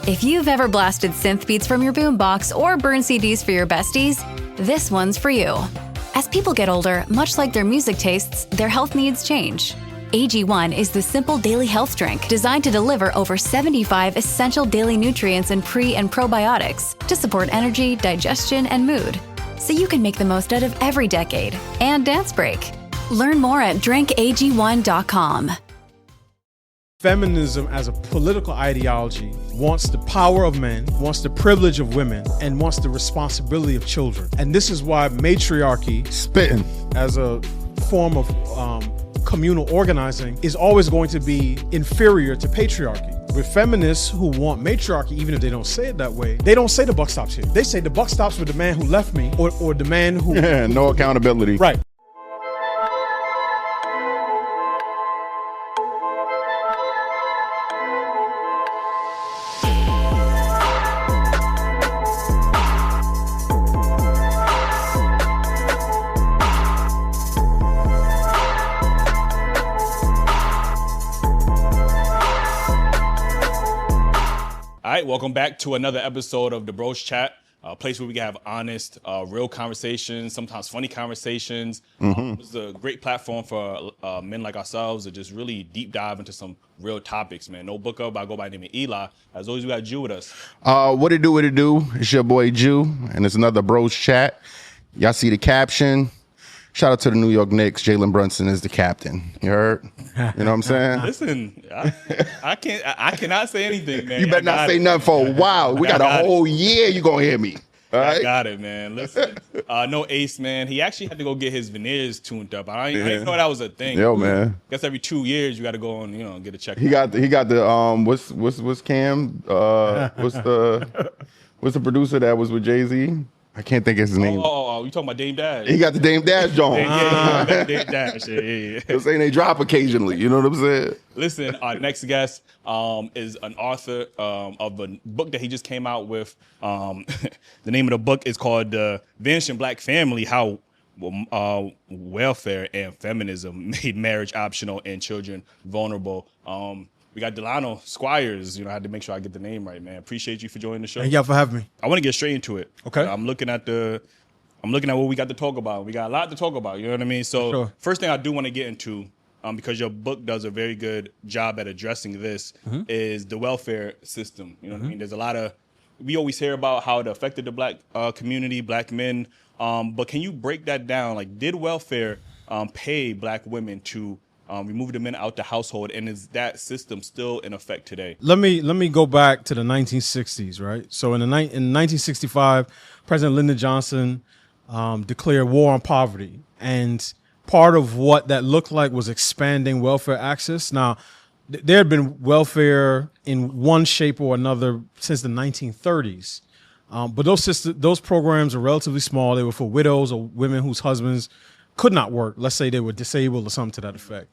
If you've ever blasted synth beats from your boombox or burned CDs for your besties, this one's for you. As people get older, much like their music tastes, their health needs change. AG1 is the simple daily health drink designed to deliver over 75 essential daily nutrients and pre- and probiotics to support energy, digestion, and mood, so you can make the most out of every decade and dance break. Learn more at drinkag1.com. Feminism as a political ideology wants the power of men, wants the privilege of women, and wants the responsibility of children. And this is why matriarchy, spitting as a form of communal organizing, is always going to be inferior to patriarchy. With feminists who want matriarchy, even if they don't say it that way, they don't say the buck stops here. They say the buck stops with the man who left me or the man who... no accountability. Right. All right, welcome back to another episode of the Bros Chat, a place where we can have honest, real conversations, sometimes funny conversations. It's a great platform for men like ourselves to just really deep dive into some real topics, man. No book up, I go by the name of Eli. As always, we got Jew with us. What it do? It's your boy Jew, and it's another Bros Chat. Y'all see the caption. Shout out to the New York Knicks. Jalen Brunson is the captain. You heard? You know what I'm saying? Listen, I cannot say anything, man. You better not say nothing for a while. We got a whole year you gonna hear me. All right? I got it, man. Listen, no Ace, man. He actually had to go get his veneers tuned up. I didn't know that was a thing. Yo, man. I guess every 2 years you got to go and get a check. He got the what's Cam? What's the producer that was with Jay-Z? I can't think of his name. Oh, you talking about Dame Dash? He got the Dame Dash joint. Yeah, Dame Dash. Yeah. They're saying they drop occasionally. You know what I'm saying? Listen, our next guest is an author of a book that he just came out with. The name of the book is called Vanishing Black Family, How Welfare and Feminism Made Marriage Optional and Children Vulnerable. We got Delano Squires. I had to make sure I get the name right, man. Appreciate you for joining the show. Thank y'all for having me. I want to get straight into it. Okay. I'm looking at what we got to talk about. We got a lot to talk about. You know what I mean? So Sure. First thing I do want to get into, because your book does a very good job at addressing this, is the welfare system. You know what I mean? There's a lot of, we always hear about how it affected the black community, black men. But can you break that down? Like, did welfare pay black women to remove the men out the household, and is that system still in effect today? Let me go back to the 1960s, right? So in 1965, President Lyndon Johnson declared war on poverty, and part of what that looked like was expanding welfare access. Now, there had been welfare in one shape or another since the 1930s, but those programs are relatively small. They were for widows or women whose husbands could not work. Let's say they were disabled or something to that effect.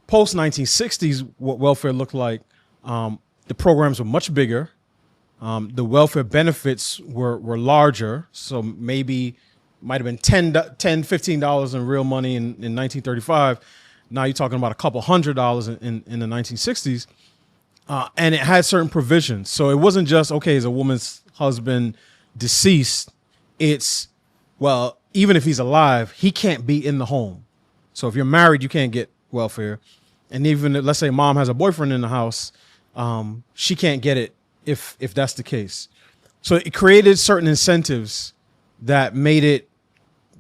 Post 1960s, what welfare looked like, the programs were much bigger. The welfare benefits were larger. So maybe might have been $10, $15 in real money in 1935. Now you're talking about a couple $100 in the 1960s. And it had certain provisions. So it wasn't just, okay, is a woman's husband deceased? It's, well, even if he's alive, he can't be in the home. So if you're married, you can't get welfare. And even let's say mom has a boyfriend in the house, she can't get it if that's the case. So it created certain incentives that made it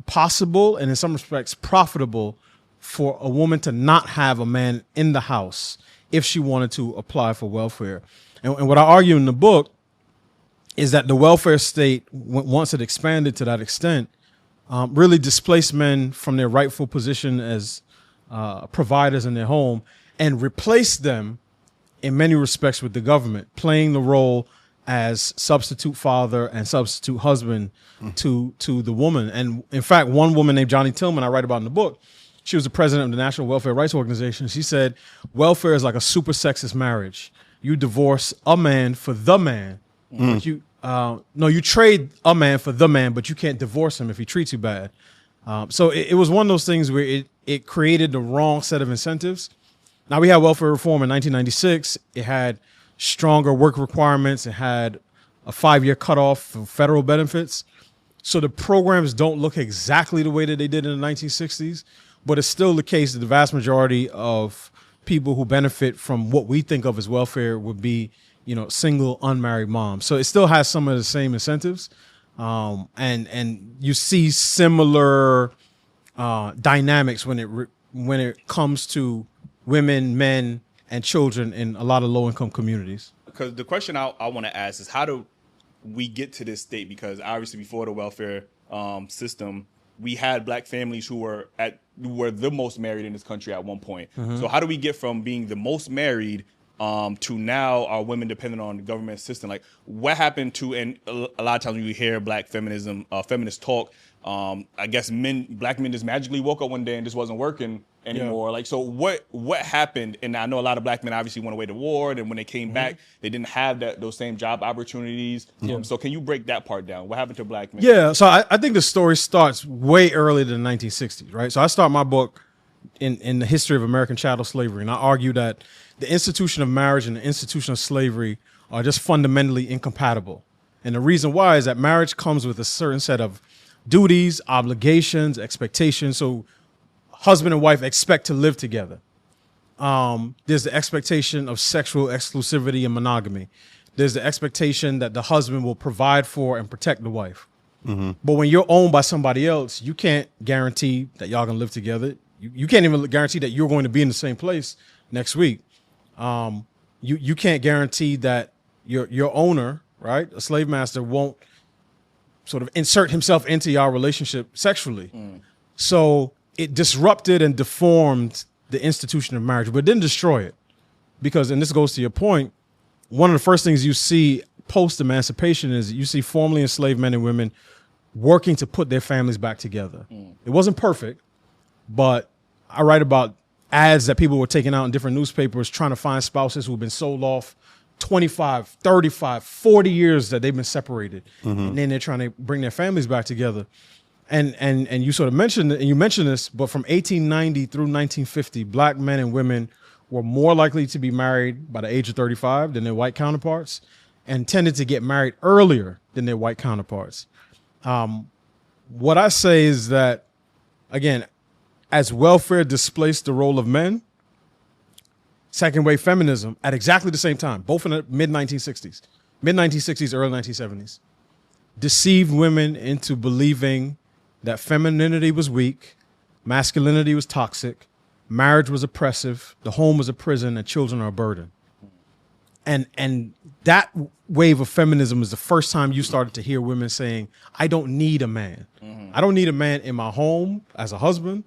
possible and in some respects profitable for a woman to not have a man in the house if she wanted to apply for welfare. And what I argue in the book is that the welfare state, once it expanded to that extent, really displaced men from their rightful position as providers in their home and replaced them in many respects with the government, playing the role as substitute father and substitute husband to the woman. And in fact, one woman named Johnny Tillman, I write about in the book, she was the president of the National Welfare Rights Organization. She said, welfare is like a super sexist marriage. You divorce a man for the man. But you trade a man for the man, but you can't divorce him if he treats you bad. So it was one of those things where it created the wrong set of incentives. Now, we had welfare reform in 1996. It had stronger work requirements. It had a 5-year cutoff for federal benefits. So the programs don't look exactly the way that they did in the 1960s, but it's still the case that the vast majority of people who benefit from what we think of as welfare would be, single unmarried moms. So it still has some of the same incentives. And you see similar dynamics when it comes to women, men, and children in a lot of low-income communities. Because the question I want to ask is, how do we get to this state? Because obviously before the welfare system, we had black families who were the most married in this country at one point. So how do we get from being the most married to now are women dependent on the government system? Like, what happened to, and a lot of times when you hear black feminism, feminist talk, I guess black men just magically woke up one day and just wasn't working anymore. Like, so what happened? And I know a lot of black men obviously went away to war, and when they came back, they didn't have those same job opportunities. So can you break that part down? What happened to black men? Yeah, so I think the story starts way earlier than the 1960s, right? So I start my book in the history of American chattel slavery, and I argue that the institution of marriage and the institution of slavery are just fundamentally incompatible. And the reason why is that marriage comes with a certain set of duties, obligations, expectations. So husband and wife expect to live together. There's the expectation of sexual exclusivity and monogamy. There's the expectation that the husband will provide for and protect the wife. But when you're owned by somebody else, you can't guarantee that y'all gonna live together. You can't even guarantee that you're going to be in the same place next week. You can't guarantee that your owner, right, a slave master, won't sort of insert himself into your relationship sexually. So it disrupted and deformed the institution of marriage, but it didn't destroy it. Because, and this goes to your point, one of the first things you see post-emancipation is you see formerly enslaved men and women working to put their families back together. It wasn't perfect, but I write about ads that people were taking out in different newspapers trying to find spouses who've been sold off 25, 35, 40 years that they've been separated. And then they're trying to bring their families back together. And you sort of mentioned this, but from 1890 through 1950, black men and women were more likely to be married by the age of 35 than their white counterparts, and tended to get married earlier than their white counterparts. What I say is that, again, as welfare displaced the role of men, second wave feminism at exactly the same time, both in the mid-1960s, early 1970s, deceived women into believing that femininity was weak, masculinity was toxic, marriage was oppressive, the home was a prison, and children are a burden. And that wave of feminism is the first time you started to hear women saying, I don't need a man. I don't need a man in my home as a husband,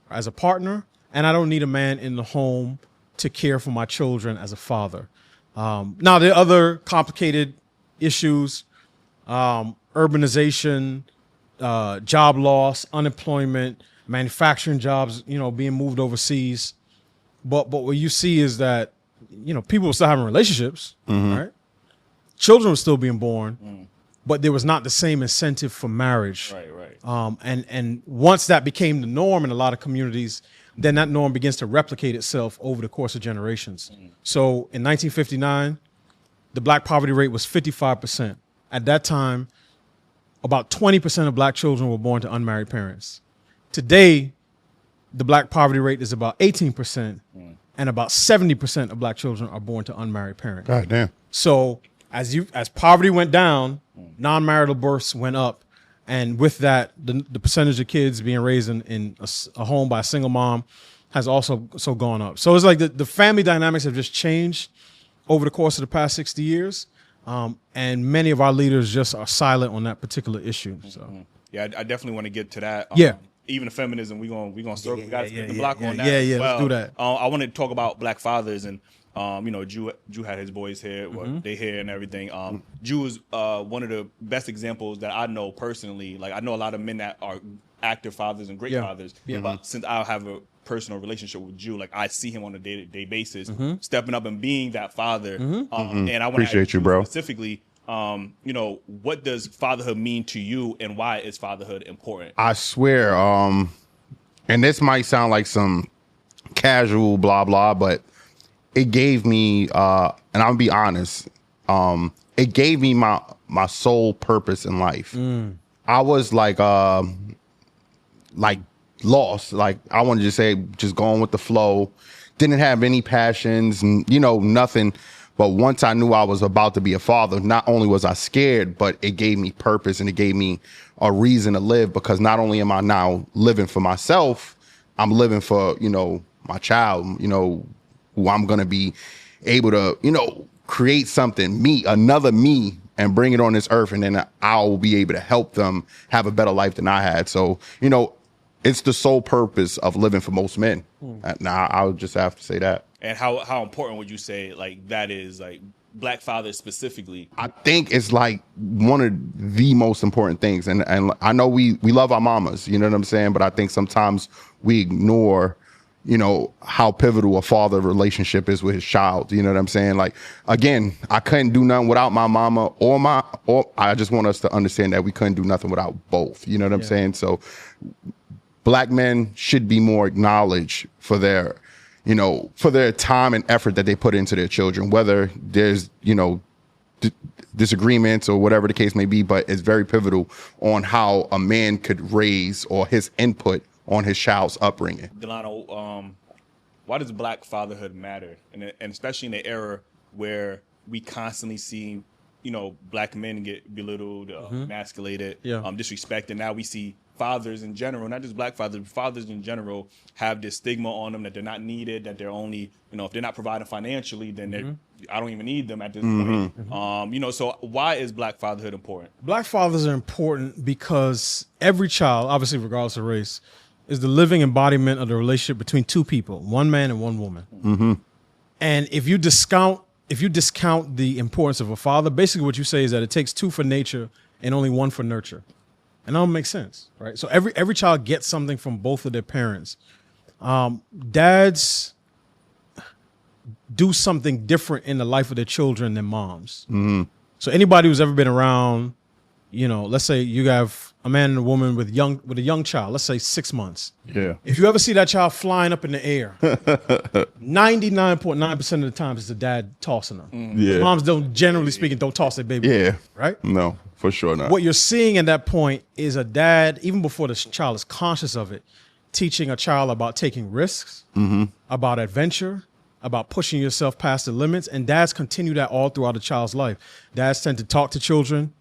as a partner, and I don't need a man in the home to care for my children as a father. Now, there are other complicated issues, urbanization, job loss, unemployment, manufacturing jobs, being moved overseas. But what you see is that, people were still having relationships, right? Children were still being born, but there was not the same incentive for marriage. Right. And once that became the norm in a lot of communities, then that norm begins to replicate itself over the course of generations. So in 1959, the black poverty rate was 55%. At that time, about 20% of black children were born to unmarried parents. Today, the black poverty rate is about 18%, and about 70% of black children are born to unmarried parents. God damn. So as poverty went down, non-marital births went up. And with that, the percentage of kids being raised in a home by a single mom has also gone up. So it's like the family dynamics have just changed over the course of the past 60 years. And many of our leaders just are silent on that particular issue. So Yeah, I definitely want to get to that. Yeah. Even the feminism, we're gonna circle. We gotta spin the block on that. Yeah, as well. let's do that. I want to talk about black fathers, and Jew had his boys here, they here and everything. Jew is one of the best examples that I know personally. Like, I know a lot of men that are active fathers and great fathers, but since I have a personal relationship with Jew, like, I see him on a day-to-day basis, stepping up and being that father. And I want to appreciate you, bro. Specifically, what does fatherhood mean to you, and why is fatherhood important? I swear, and this might sound like some casual blah blah, but it gave me, and I'm gonna be honest, it gave me my sole purpose in life. I was like lost. Like I wanted to say, just going with the flow. Didn't have any passions, and nothing. But once I knew I was about to be a father, not only was I scared, but it gave me purpose and it gave me a reason to live, because not only am I now living for myself, I'm living for, my child, who I'm going to be able to, create something, another me, and bring it on this earth. And then I'll be able to help them have a better life than I had. So, it's the sole purpose of living for most men. Now, I would just have to say that. And how important would you say that is, Black fathers specifically? I think it's like one of the most important things. And I know we love our mamas, you know what I'm saying? But I think sometimes we ignore, how pivotal a father relationship is with his child. You know what I'm saying? Like, again, I couldn't do nothing without my mama or I just want us to understand that we couldn't do nothing without both. You know what I'm saying? So Black men should be more acknowledged for their time and effort that they put into their children, whether there's, disagreements or whatever the case may be, but it's very pivotal on how a man could raise, or his input on his child's upbringing. Delano, why does Black fatherhood matter? And especially in the era where we constantly see, Black men get belittled, emasculated, disrespected. Now we see fathers in general, not just Black fathers, but fathers in general have this stigma on them that they're not needed, that they're only, if they're not providing financially, then I don't even need them at this point. So why is Black fatherhood important? Black fathers are important because every child, obviously regardless of race, is the living embodiment of the relationship between two people, one man and one woman. And if you discount the importance of a father, basically what you say is that it takes two for nature and only one for nurture. And that don't make sense, right? So every child gets something from both of their parents. Dads do something different in the life of their children than moms. So anybody who's ever been around, let's say you have a man and a woman with a young child, let's say 6 months. Yeah. If you ever see that child flying up in the air, 99.9% of the time it's the dad tossing them. Yeah. Moms generally speaking, don't toss their baby. Yeah. Right? No, for sure not. What you're seeing at that point is a dad, even before the child is conscious of it, teaching a child about taking risks, about adventure, about pushing yourself past the limits. And dads continue that all throughout a child's life. Dads tend to talk to children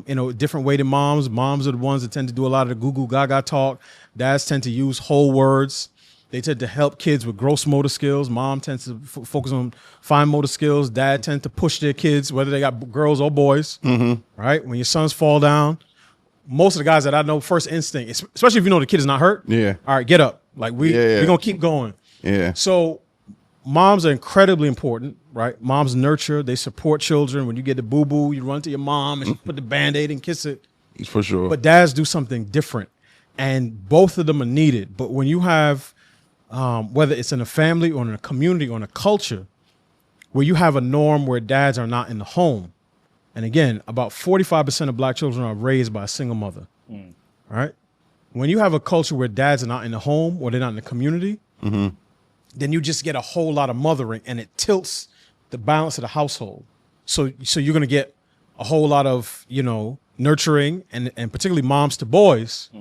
in a different way than moms. Moms are the ones that tend to do a lot of the goo goo gaga talk. Dads tend to use whole words. They tend to help kids with gross motor skills. Mom tends to focus on fine motor skills. Dad tends to push their kids, whether they got girls or boys. Right? When your sons fall down, most of the guys that I know, first instinct, especially if you know the kid is not hurt. Yeah. All right, get up. Like we're gonna keep going. Yeah. So moms are incredibly important, right? Moms nurture, they support children. When you get the boo-boo, you run to your mom and she put the Band-Aid and kiss it. For sure. But dads do something different. And both of them are needed. But when you have, whether it's in a family or in a community or in a culture, where you have a norm where dads are not in the home, and again, about 45% of Black children are raised by a single mother, right? When you have a culture where dads are not in the home or they're not in the community, then you just get a whole lot of mothering, and it tilts the balance of the household. So you're going to get a whole lot of, nurturing and particularly moms to boys.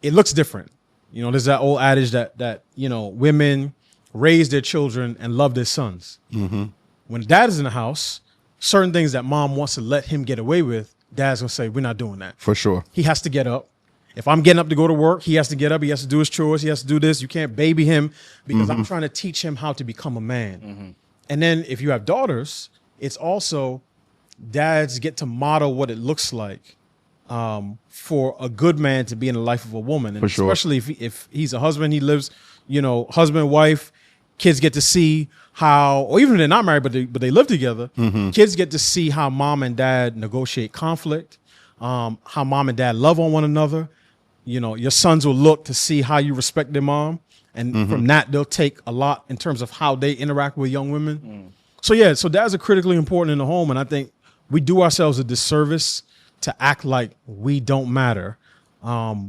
It looks different. There's that old adage that women raise their children and love their sons. When dad is in the house, certain things that mom wants to let him get away with, dad's going to say, we're not doing that. For sure. He has to get up. If I'm getting up to go to work, he has to get up. He has to do his chores. He has to do this. You can't baby him because I'm trying to teach him how to become a man. And then if you have daughters, it's also dads get to model what it looks like for a good man to be in the life of a woman. And especially if he's a husband, he lives, husband, wife, kids get to see how, or even if they're not married, but they live together, kids get to see how mom and dad negotiate conflict, how mom and dad love on one another. Your sons will look to see how you respect their mom. And from that, they'll take a lot in terms of how they interact with young women. So dads are critically important in the home. And I think we do ourselves a disservice to act like we don't matter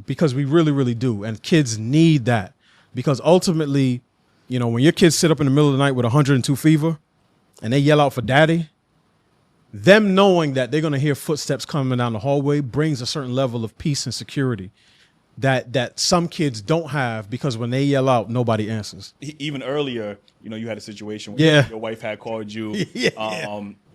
because we really, really do. And kids need that because ultimately You know, when your kids sit up in the middle of the night with 102 fever and they yell out for daddy, them knowing that they're going to hear footsteps coming down the hallway brings a certain level of peace and security that some kids don't have, because when they yell out, nobody answers. Even earlier, you know, you had a situation where your wife had called you, you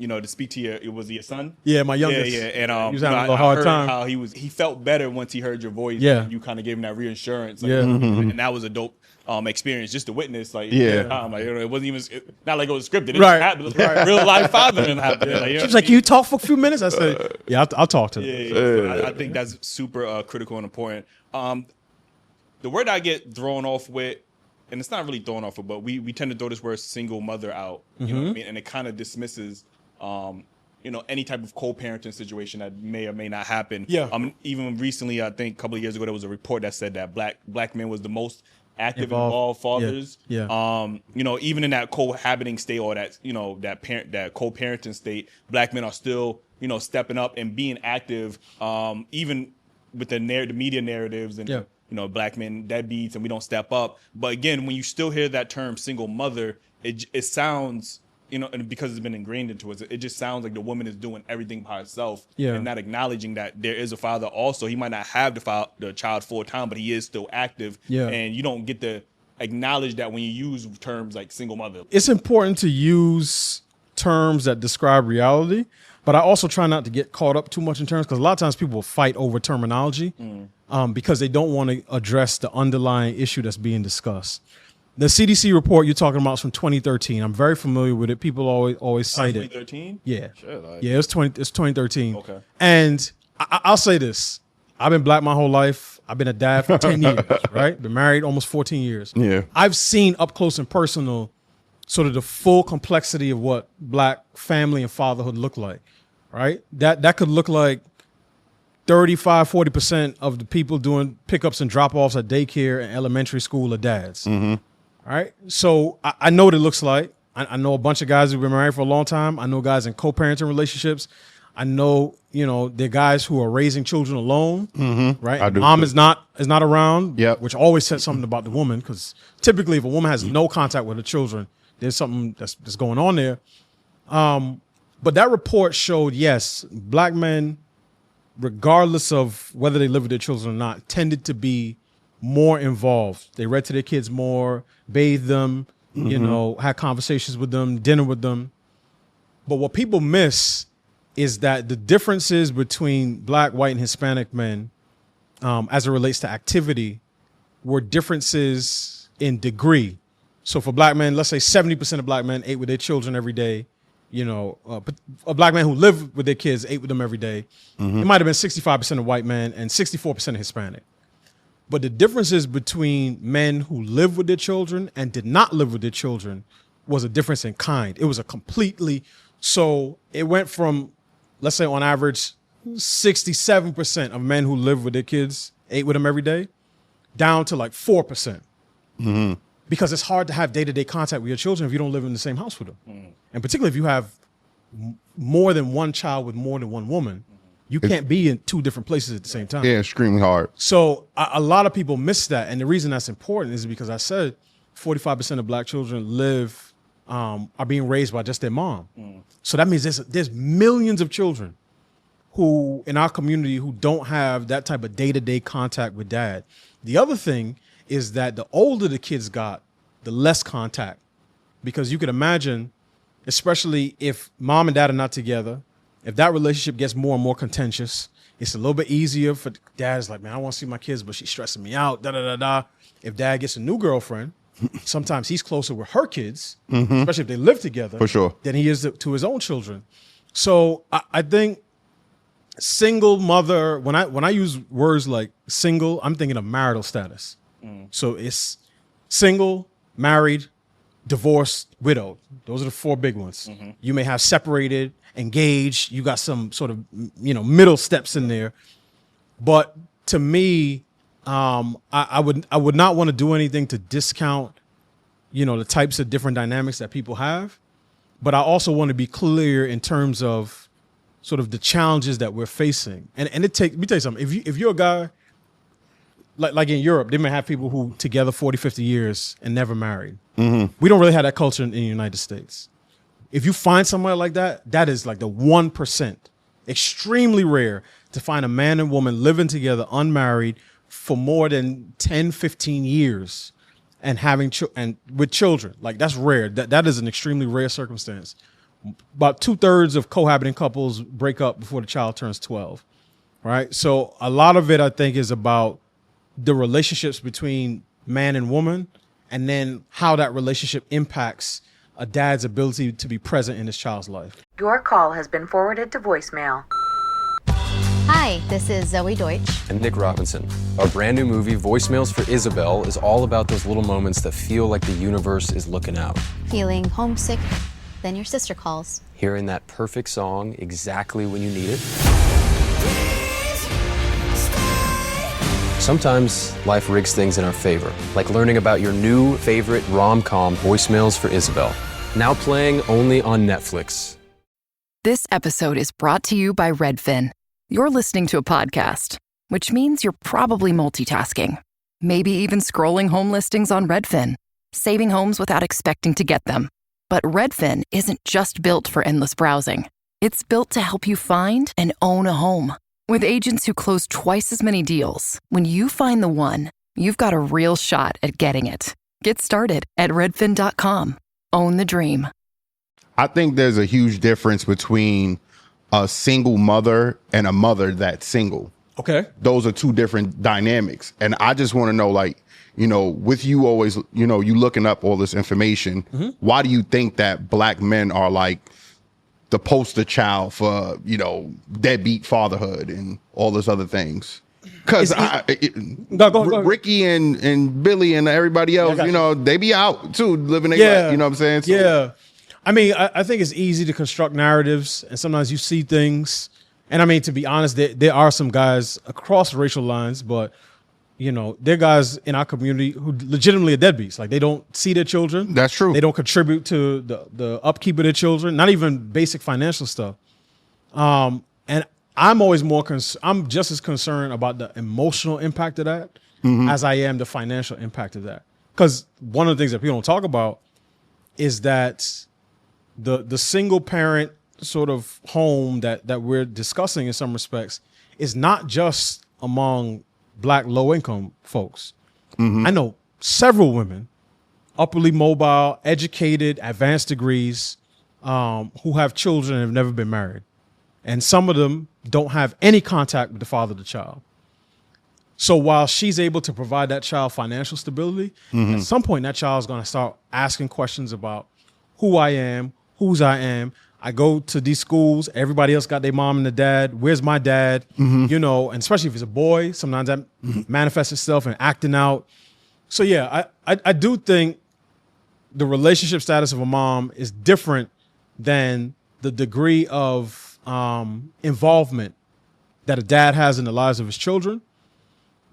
know, to speak to your son? Yeah, my youngest. Yeah. And he was having a hard time. How he felt better once he heard your voice. Yeah. And you kind of gave him that reassurance. Like, Mm-hmm. And that was a dope experience just to witness. Like, Yeah. like, you know, it wasn't even not like it was scripted. It Right. just happened. It was real life fathering happened. Like, She was like, "Can you talk for a few minutes?" I said, "Yeah, I'll talk to them." Yeah. So I think that's super critical and important. The word I get thrown off with, and it's not really thrown off with, but we tend to throw this word single mother out, you know what I mean? And it kind of dismisses, you know, any type of co-parenting situation that may or may not happen. Yeah. Even recently, I think a couple of years ago, there was a report that said that black men was the most active, involved fathers. Yeah. You know, even in that cohabiting state, or that, you know, that co-parenting state, black men are still, you know, stepping up and being active, even with the media narratives and you know, black men deadbeats and we don't step up. But again, when you still hear that term single mother, it sounds, you know, and because it's been ingrained into us, it just sounds like the woman is doing everything by herself and not acknowledging that there is a father also. He might not have the child full time, but he is still active. Yeah. And you don't get to acknowledge that when you use terms like single mother. It's important to use terms that describe reality, but I also try not to get caught up too much in terms, because a lot of times people will fight over terminology because they don't want to address the underlying issue that's being discussed. The CDC report you're talking about is from 2013. I'm very familiar with it. People always cite it. 2013? Yeah. Shit, Yeah, it's 2013. Okay. And I'll say this. I've been black my whole life. I've been a dad for 10 years, right? Been married almost 14 years. Yeah. I've seen up close and personal sort of the full complexity of what black family and fatherhood look like, right? That could look like 35, 40% of the people doing pickups and drop-offs at daycare and elementary school are dads. Mm-hmm. All right. So I know what it looks like. I know a bunch of guys who've been married for a long time. I know guys in co-parenting relationships. I know, you know, there are guys who are raising children alone, right? I do. Mom is not around, Yep. which always says something about the woman, because typically if a woman has no contact with her children, there's something that's going on there. But that report showed, yes, black men, regardless of whether they live with their children or not, tended to be more involved. They read to their kids more, bathed them, you know, had conversations with them, dinner with them. But what people miss is that the differences between black, white, and Hispanic men, as it relates to activity, were differences in degree. So for black men, let's say 70% of black men ate with their children every day. You know, a black man who lived with their kids ate with them every day. It might have been 65% of white men and 64% of Hispanic. But the differences between men who lived with their children and did not live with their children was a difference in kind. It was a completely, so it went from, let's say on average, 67% of men who live with their kids ate with them every day, down to like 4%. Because it's hard to have day-to-day contact with your children if you don't live in the same house with them. And particularly if you have more than one child with more than one woman, you can't be in two different places at the same time. Yeah, extremely hard. So a lot of people miss that. And the reason that's important is because I said 45% of black children live, are being raised by just their mom. So that means there's millions of children who in our community who don't have that type of day-to-day contact with dad. The other thing is that the older the kids got, the less contact. Because you could imagine, especially if mom and dad are not together, if that relationship gets more and more contentious, it's a little bit easier for dad's like, man, I want to see my kids, but she's stressing me out, da-da-da-da. If dad gets a new girlfriend, sometimes he's closer with her kids, especially if they live together, For sure. than he is to his own children. So I think single mother, when I use words like single, I'm thinking of marital status. So it's single, married, divorced, widowed. Those are the four big ones. You may have separated, engaged. You got some sort of, you know, middle steps in there. But to me, I would not want to do anything to discount, you know, the types of different dynamics that people have. But I also want to be clear in terms of sort of the challenges that we're facing. And let me tell you something. If you're a guy, like in Europe, they may have people who together 40, 50 years and never married. We don't really have that culture in the United States. If you find somewhere like that, that is like the 1%. Extremely rare to find a man and woman living together unmarried for more than 10, 15 years and having and with children. Like that's rare. That is an extremely rare circumstance. About 2/3 of cohabiting couples break up before the child turns 12. Right. So a lot of it, I think, is about the relationships between man and woman, and then how that relationship impacts a dad's ability to be present in his child's life. Your call has been forwarded to voicemail. Hi, this is Zoe Deutsch. And Nick Robinson. Our brand new movie, Voicemails for Isabel, is all about those little moments that feel like the universe is looking out. Feeling homesick, then your sister calls. Hearing that perfect song exactly when you need it. Sometimes life rigs things in our favor, like learning about your new favorite rom-com, Voicemails for Isabel. Now playing only on Netflix. This episode is brought to you by Redfin. You're listening to a podcast, which means you're probably multitasking. Maybe even scrolling home listings on Redfin, saving homes without expecting to get them. But Redfin isn't just built for endless browsing. It's built to help you find and own a home. With agents who close twice as many deals, when you find the one, you've got a real shot at getting it. Get started at redfin.com. Own the dream. I think there's a huge difference between a single mother and a mother that's single. Okay. Those are two different dynamics. And I just want to know, like, you know, with you always, you know, you looking up all this information, why do you think that black men are like the poster child for, you know, deadbeat fatherhood and all this other things? Because Ricky and Billy and everybody else, you know, they be out too, living their life, you know what I'm saying? So, yeah. I mean, I think it's easy to construct narratives, and sometimes you see things. And I mean, to be honest, there are some guys across racial lines, but, you know, there are guys in our community who legitimately are deadbeats. Like, they don't see their children. That's true. They don't contribute to the upkeep of their children, not even basic financial stuff. And I'm always I'm just as concerned about the emotional impact of that as I am the financial impact of that. Because one of the things that people don't talk about is that the single parent sort of home that we're discussing in some respects is not just among black low income folks. I know several women, upperly mobile, educated, advanced degrees, who have children and have never been married. And some of them don't have any contact with the father of the child. So while she's able to provide that child financial stability, at some point that child's going to start asking questions about who I am, whose I am. I go to these schools. Everybody else got their mom and their dad. Where's my dad? You know, and especially if it's a boy, sometimes that manifests itself in acting out. So yeah, I do think the relationship status of a mom is different than the degree of involvement that a dad has in the lives of his children.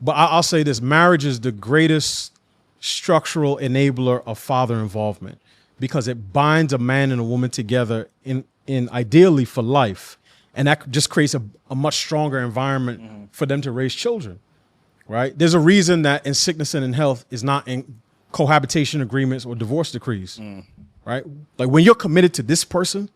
But I'll say this: marriage is the greatest structural enabler of father involvement, because it binds a man and a woman together in ideally for life. And that just creates a much stronger environment for them to raise children, right? There's a reason that in sickness and in health is not in cohabitation agreements or divorce decrees, right? Like when you're committed to this person,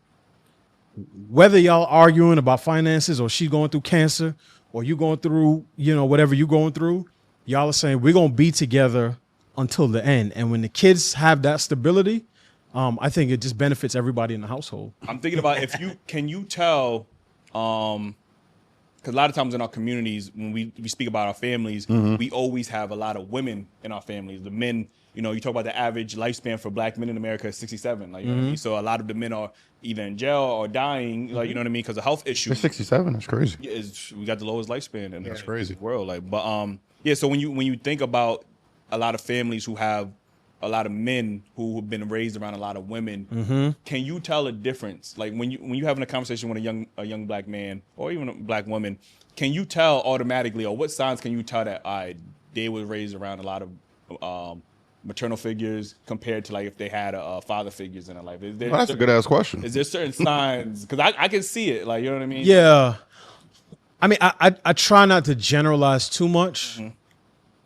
whether y'all arguing about finances or she's going through cancer or you going through, you know, whatever you're going through, y'all are saying we're going to be together until the end. And when the kids have that stability, I think it just benefits everybody in the household. I'm thinking about can you tell, because a lot of times in our communities, when we speak about our families, we always have a lot of women in our families. The men, you know, you talk about the average lifespan for black men in America is 67. Like, you know what I mean? So a lot of the men are either in jail or dying, like, you know what I mean, because of health issues. 67, that's crazy. We got the lowest lifespan in That's crazy. the world. Like, but yeah. So when you think about a lot of families who have a lot of men who have been raised around a lot of women, can you tell a difference? Like when you having a conversation with a young black man or even a black woman, can you tell automatically, or what signs can you tell that they were raised around a lot of maternal figures compared to like if they had father figures in their life? Well, that's a good ass question. Is there certain signs? Because I can see it, like, you know what I mean? Yeah. I mean, I try not to generalize too much,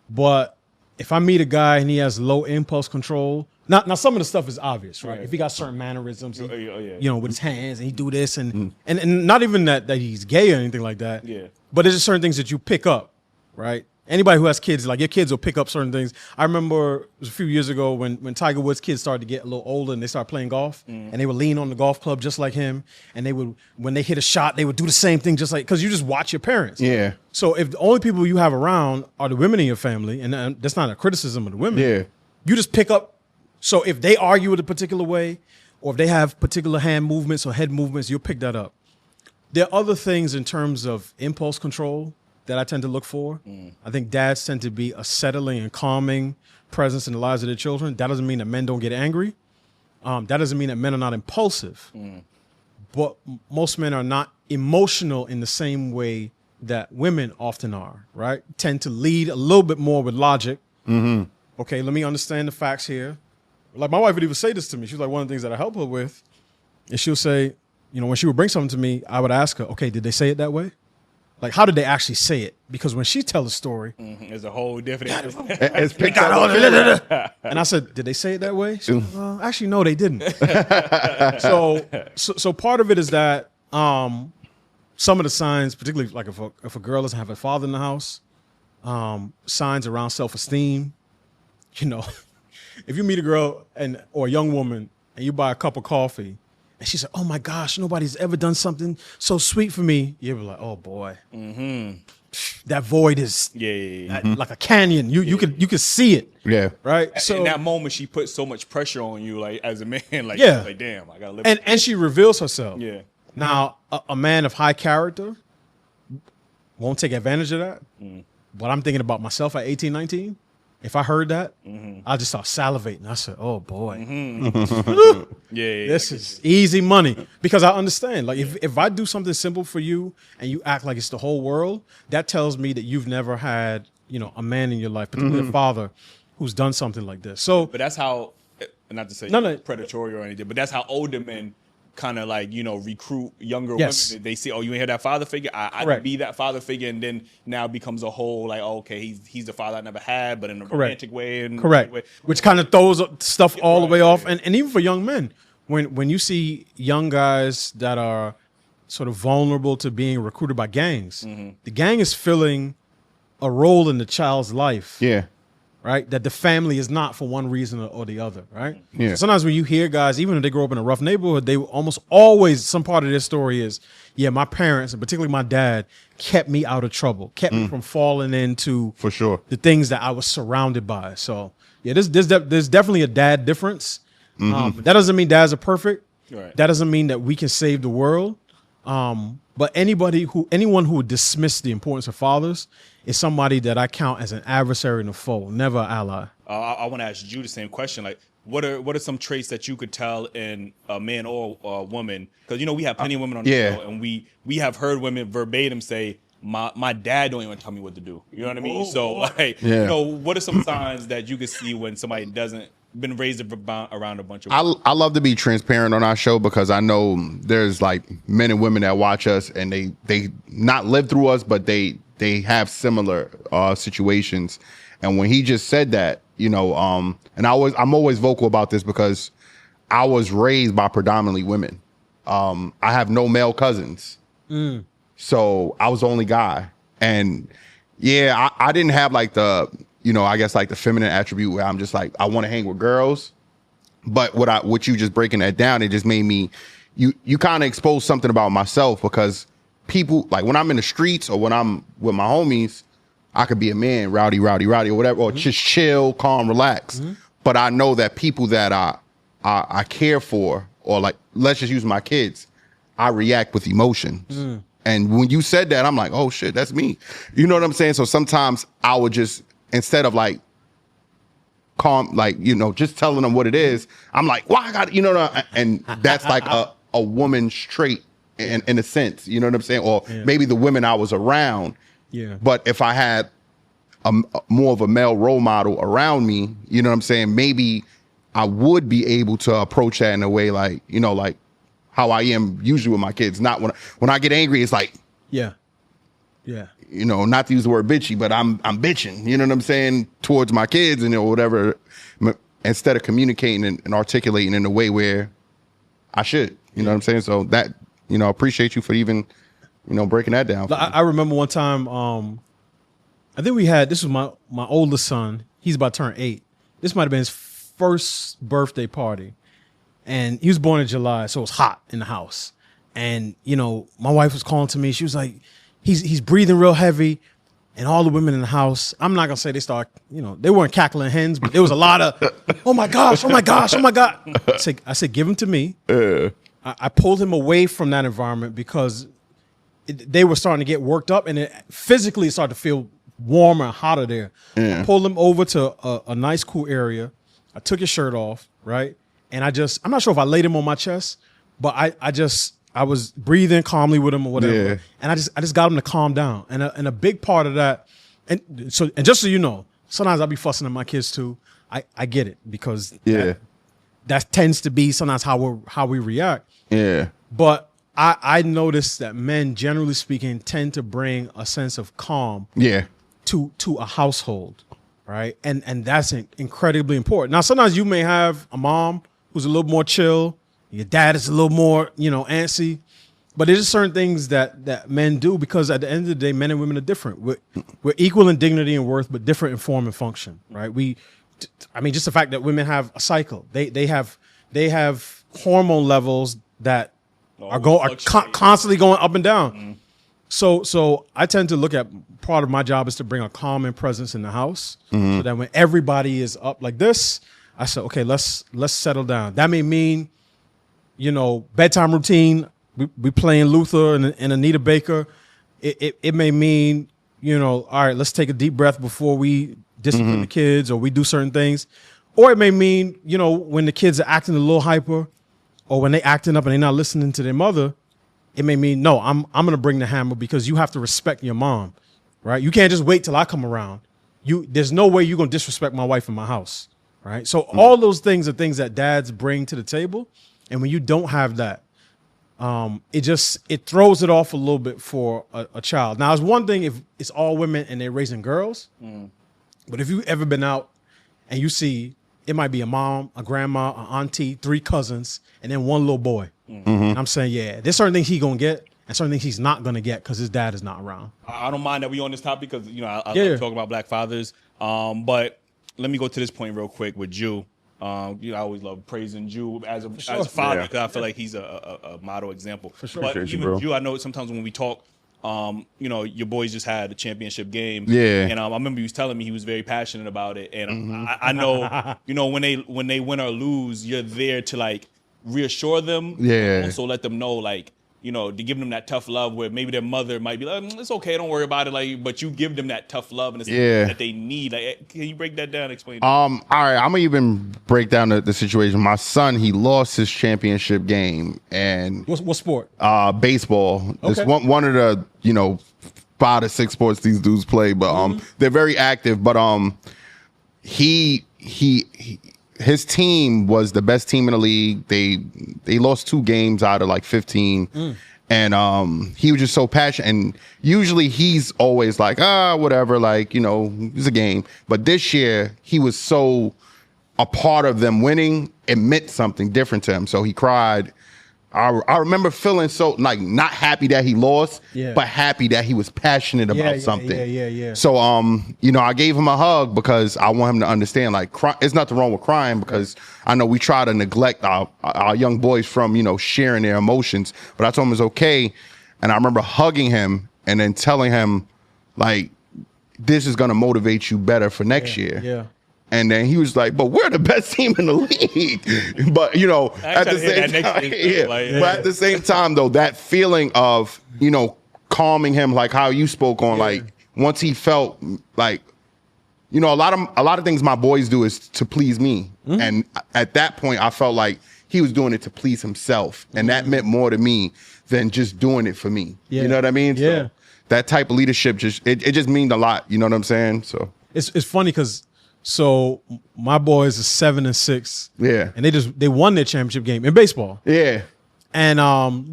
But if I meet a guy and he has low impulse control, now some of the stuff is obvious, right? If he got certain mannerisms, you know, with his hands, and he do this, and not even that he's gay or anything like that. Yeah. But there's just certain things that you pick up, right? Anybody who has kids, like your kids will pick up certain things. I remember it was a few years ago when Tiger Woods' kids started to get a little older and they started playing golf, and they would lean on the golf club just like him, and they would, when they hit a shot, they would do the same thing just like, because you just watch your parents. Yeah. So if the only people you have around are the women in your family, and that's not a criticism of the women, you just pick up. So if they argue in a particular way, or if they have particular hand movements or head movements, you'll pick that up. There are other things in terms of impulse control that I tend to look for. I think dads tend to be a settling and calming presence in the lives of their children. That doesn't mean that men don't get angry. That doesn't mean that men are not impulsive. But most men are not emotional in the same way that women often are, right? Tend to lead a little bit more with logic. Okay, let me understand the facts here. Like my wife would even say this to me. She was like, one of the things that I help her with is she'll say, you know, when she would bring something to me, I would ask her, okay, did they say it that way? Like, how did they actually say it? Because when she tells a story, it's a whole different. It's picked up. and I said, did they say it that way? She said, well, actually, no, they didn't. so part of it is that some of the signs, particularly like if a girl doesn't have a father in the house, signs around self-esteem, you know, if you meet a girl or a young woman and you buy a cup of coffee and she said, oh my gosh, nobody's ever done something so sweet for me, you'll be like, oh boy, that void is like a canyon. You could see it. Yeah. Right. So in that moment, she put so much pressure on you, like as a man, like, like damn, I gotta live. And she reveals herself. Yeah. Now, a man of high character won't take advantage of that. But I'm thinking about myself at 18, 19. If I heard that, I just start salivating. I said, oh boy, this is easy money. Because I understand, like if I do something simple for you and you act like it's the whole world, that tells me that you've never had, you know, a man in your life, particularly a father, who's done something like this. So, but that's how, not to say predatory or anything, but that's how older men kind of like, you know, recruit younger women. They see, oh, you ain't had that father figure. I can be that father figure, and then now becomes a whole like, oh, okay, he's the father I never had, but in a romantic way. And which kind of throws stuff all the way off. And even for young men, when you see young guys that are sort of vulnerable to being recruited by gangs, the gang is filling a role in the child's life. Yeah. Right, that the family is not for one reason or the other, right? Yeah. So sometimes when you hear guys, even if they grow up in a rough neighborhood, they almost always, some part of their story is, yeah, my parents, and particularly my dad, kept me out of trouble, kept me from falling into for sure the things that I was surrounded by. So yeah, there's definitely a dad difference. That doesn't mean dads are perfect. Right. That doesn't mean that we can save the world. But anyone who would dismiss the importance of fathers is somebody that I count as an adversary and a foe, never an ally. I want to ask you the same question. Like, what are some traits that you could tell in a man or a woman? Because, you know, we have plenty of women on the show, and we have heard women verbatim say, my dad don't even tell me what to do. You know what I mean? So, like, you know, what are some signs that you can see when somebody doesn't been raised around a bunch of women? I love to be transparent on our show because I know there's like men and women that watch us and they not live through us, but they have similar situations. And when he just said that, you know, and I'm always vocal about this because I was raised by predominantly women. I have no male cousins. So I was the only guy. And yeah, I didn't have like the, you know, I guess like the feminine attribute where I'm just like, I want to hang with girls. But what you just breaking that down, it just made me, you kind of expose something about myself because people, like when I'm in the streets or when I'm with my homies, I could be a man, rowdy or whatever, or just chill, calm, relax. But I know that people that I care for, or like, let's just use my kids, I react with emotions. And when you said that, I'm like, oh shit, that's me. You know what I'm saying? So sometimes I would just, instead of like calm, like, you know, just telling them what it is, I'm like, well, I got, you know, and that's like a woman's trait in a sense, you know what I'm saying? Or maybe the women I was around. Yeah. But if I had more of a male role model around me, you know what I'm saying? Maybe I would be able to approach that in a way like, you know, like how I am usually with my kids. Not when I get angry, it's like, yeah, Yeah. You know, not to use the word bitchy, but I'm bitching, you know what I'm saying, towards my kids and whatever, instead of communicating and articulating in a way where I should, you know what I'm saying? So that, you know, appreciate you for even, you know, breaking that down. I remember one time, I think this was my oldest son. He's about to turn 8. This might have been his first birthday party. And he was born in July, so it was hot in the house. And, you know, my wife was calling to me. She was like, he's breathing real heavy. And all the women in the house, I'm not going to say they start, you know, they weren't cackling hens, but there was a lot of, oh my gosh, oh my gosh, oh my God. I said, give him to me. I pulled him away from that environment because they were starting to get worked up, and physically it started to feel warmer and hotter there. I pulled him over to a nice, cool area. I took his shirt off, right? And I'm not sure if I laid him on my chest, but I was breathing calmly with him or whatever. Yeah. And I just got him to calm down. And a big part of that, and just so you know, sometimes I'll be fussing at my kids too. I get it, because that tends to be sometimes how we react. Yeah. But I noticed that men, generally speaking, tend to bring a sense of calm to a household, right? And that's incredibly important. Now, sometimes you may have a mom who's a little more chill. Your dad is a little more, you know, antsy. But there's certain things that men do, because at the end of the day, men and women are different. We're equal in dignity and worth, but different in form and function, right? Just the fact that women have a cycle. They have hormone levels that are constantly going up and down. So I tend to look at, part of my job is to bring a calm and presence in the house, so that when everybody is up like this, I said, okay, let's settle down. That may mean, you know, bedtime routine. We playing Luther and Anita Baker. It may mean, you know, all right, let's take a deep breath before we discipline the kids, or we do certain things. Or it may mean, you know, when the kids are acting a little hyper, or when they acting up and they're not listening to their mother, it may mean, no, I'm gonna bring the hammer, because you have to respect your mom, right? You can't just wait till I come around. There's no way you're gonna disrespect my wife in my house, right? So all those things are things that dads bring to the table, and when you don't have that, it throws it off a little bit for a child. Now, it's one thing if it's all women and they're raising girls, but if you've ever been out and you see, it might be a mom, a grandma, an auntie, 3 cousins, and then one little boy. And I'm saying, yeah, there's certain things he's gonna get and certain things he's not gonna get because his dad is not around. I don't mind that we on this topic, because, you know, I love talking about black fathers. But let me go to this point real quick with Jew. You know, I always love praising Jew as a father, because I feel like he's a model example. For sure. But even Jew, I know sometimes when we talk, you know, your boys just had a championship game. Yeah. And I remember he was telling me he was very passionate about it. And I know, you know, when they win or lose, you're there to like reassure them. Yeah. Also let them know, like, you know, to give them that tough love where maybe their mother might be like, it's okay, don't worry about it. Like, but you give them that tough love and it's that they need. Like, can you break that down? Explain. All right, I'm gonna even break down the situation. My son, he lost his championship game, and what sport? Baseball. Okay. It's one of the, you know, 5 to 6 sports these dudes play, but they're very active. But his team was the best team in the league. They lost 2 games out of like 15. And he was just so passionate. And usually he's always like, whatever, like, you know, it's a game. But this year he was so a part of them winning. It meant something different to him. So he cried. I remember feeling so, like, not happy that he lost, but happy that he was passionate about something. Yeah. So, you know, I gave him a hug because I want him to understand, like, there's nothing wrong with crying, because I know we try to neglect our young boys from, you know, sharing their emotions. But I told him it's okay. And I remember hugging him and then telling him, like, this is going to motivate you better for next year. Yeah. And then he was like, but we're the best team in the league. But, you know, at the same time, but at the same time, though, that feeling of, you know, calming him, like how you spoke on, like, once he felt like, you know, a lot of things my boys do is to please me. And at that point, I felt like he was doing it to please himself. And that meant more to me than just doing it for me. You know what I mean? Yeah. So that type of leadership, it just means a lot. You know what I'm saying? So it's funny because, so my boys are 7 and 6. Yeah. And they won their championship game in baseball. Yeah. And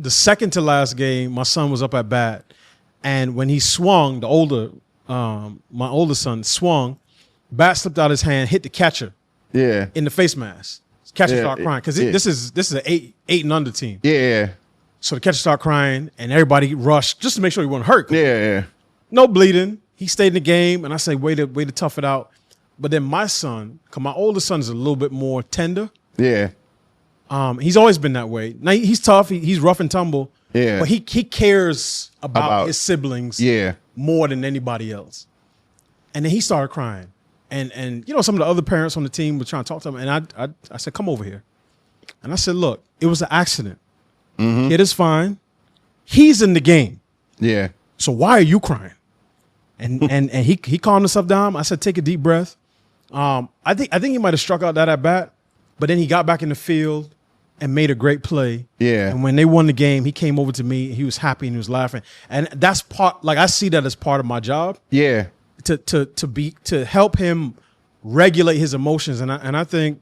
the second to last game, my son was up at bat. And when he swung, my older son swung, bat slipped out his hand, hit the catcher. Yeah. In the face mask. Catcher started crying because this is an eight and under team. Yeah. So the catcher started crying, and everybody rushed just to make sure he wasn't hurt. Yeah. No bleeding. He stayed in the game, and I say, way to tough it out. But then my son, because my older son is a little bit more tender. Yeah. He's always been that way. Now he's tough. He's rough and tumble. Yeah. But he cares about his siblings. Yeah. More than anybody else. And then he started crying. And you know, some of the other parents on the team were trying to talk to him, and I said, come over here. And I said, look, it was an accident. Mm-hmm. Kid is fine. He's in the game. Yeah. So why are you crying? And he calmed himself down. I said, take a deep breath. I think he might have struck out that at bat, but then he got back in the field and made a great play. Yeah. And when they won the game, he came over to me. He was happy and he was laughing. And that's part, like, I see that as part of my job. Yeah. To help him regulate his emotions. And I think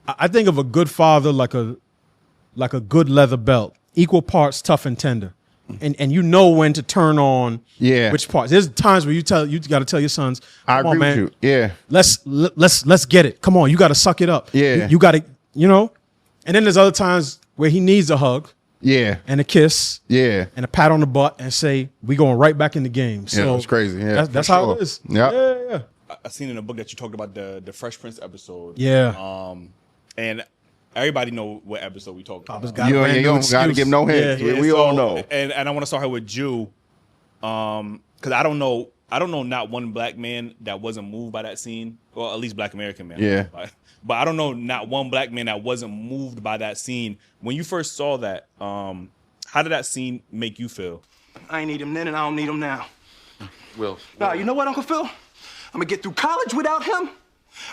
of a good father like a good leather belt, equal parts tough and tender. And you know when to turn on which parts. There's times where you got to tell your sons, I agree with you. Yeah. Let's get it. Come on, you got to suck it up. Yeah. You got to, you know. And then there's other times where he needs a hug. Yeah. And a kiss. Yeah. And a pat on the butt and say, we going right back in the game. So yeah, that's crazy. Yeah. That's how it is. Yeah. I seen in a book that you talked about the Fresh Prince episode. Yeah. And everybody know what episode we talked about. You don't got to give no hints. Yeah, we all know. And I want to start here with Jew, because I don't know not one black man that wasn't moved by that scene, or at least Black American man. Yeah. But I don't know not one black man that wasn't moved by that scene. When you first saw that, how did that scene make you feel? I ain't need him then, and I don't need him now. Will. Nah, you know what, Uncle Phil? I'm gonna get through college without him.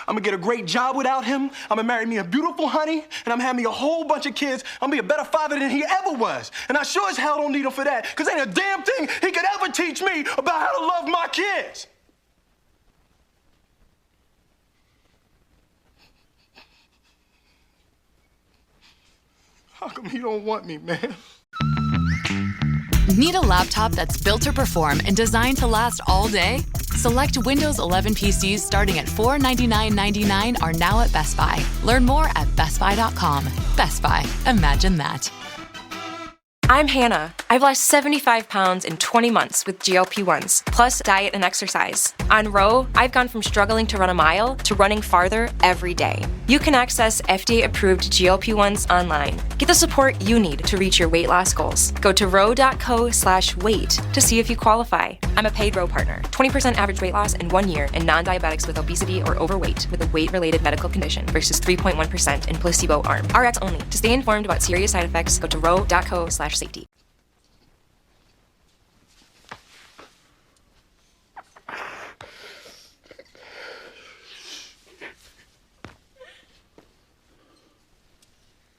I'm gonna get a great job without him. I'm gonna marry me a beautiful honey, and I'm gonna have me a whole bunch of kids. I'm gonna be a better father than he ever was. And I sure as hell don't need him for that, because ain't a damn thing he could ever teach me about how to love my kids. How come he don't want me, man? Need a laptop that's built to perform and designed to last all day? Select Windows 11 PCs starting at $499.99 are now at Best Buy. Learn more at bestbuy.com. Best Buy. Imagine that. I'm Hannah. I've lost 75 pounds in 20 months with GLP-1s, plus diet and exercise. On Row, I've gone from struggling to run a mile to running farther every day. You can access FDA-approved GLP-1s online. Get the support you need to reach your weight loss goals. Go to row.co/weight to see if you qualify. I'm a paid Row partner. 20% average weight loss in 1 year in non-diabetics with obesity or overweight with a weight-related medical condition versus 3.1% in placebo arm. RX only. To stay informed about serious side effects, go to row.co/safety.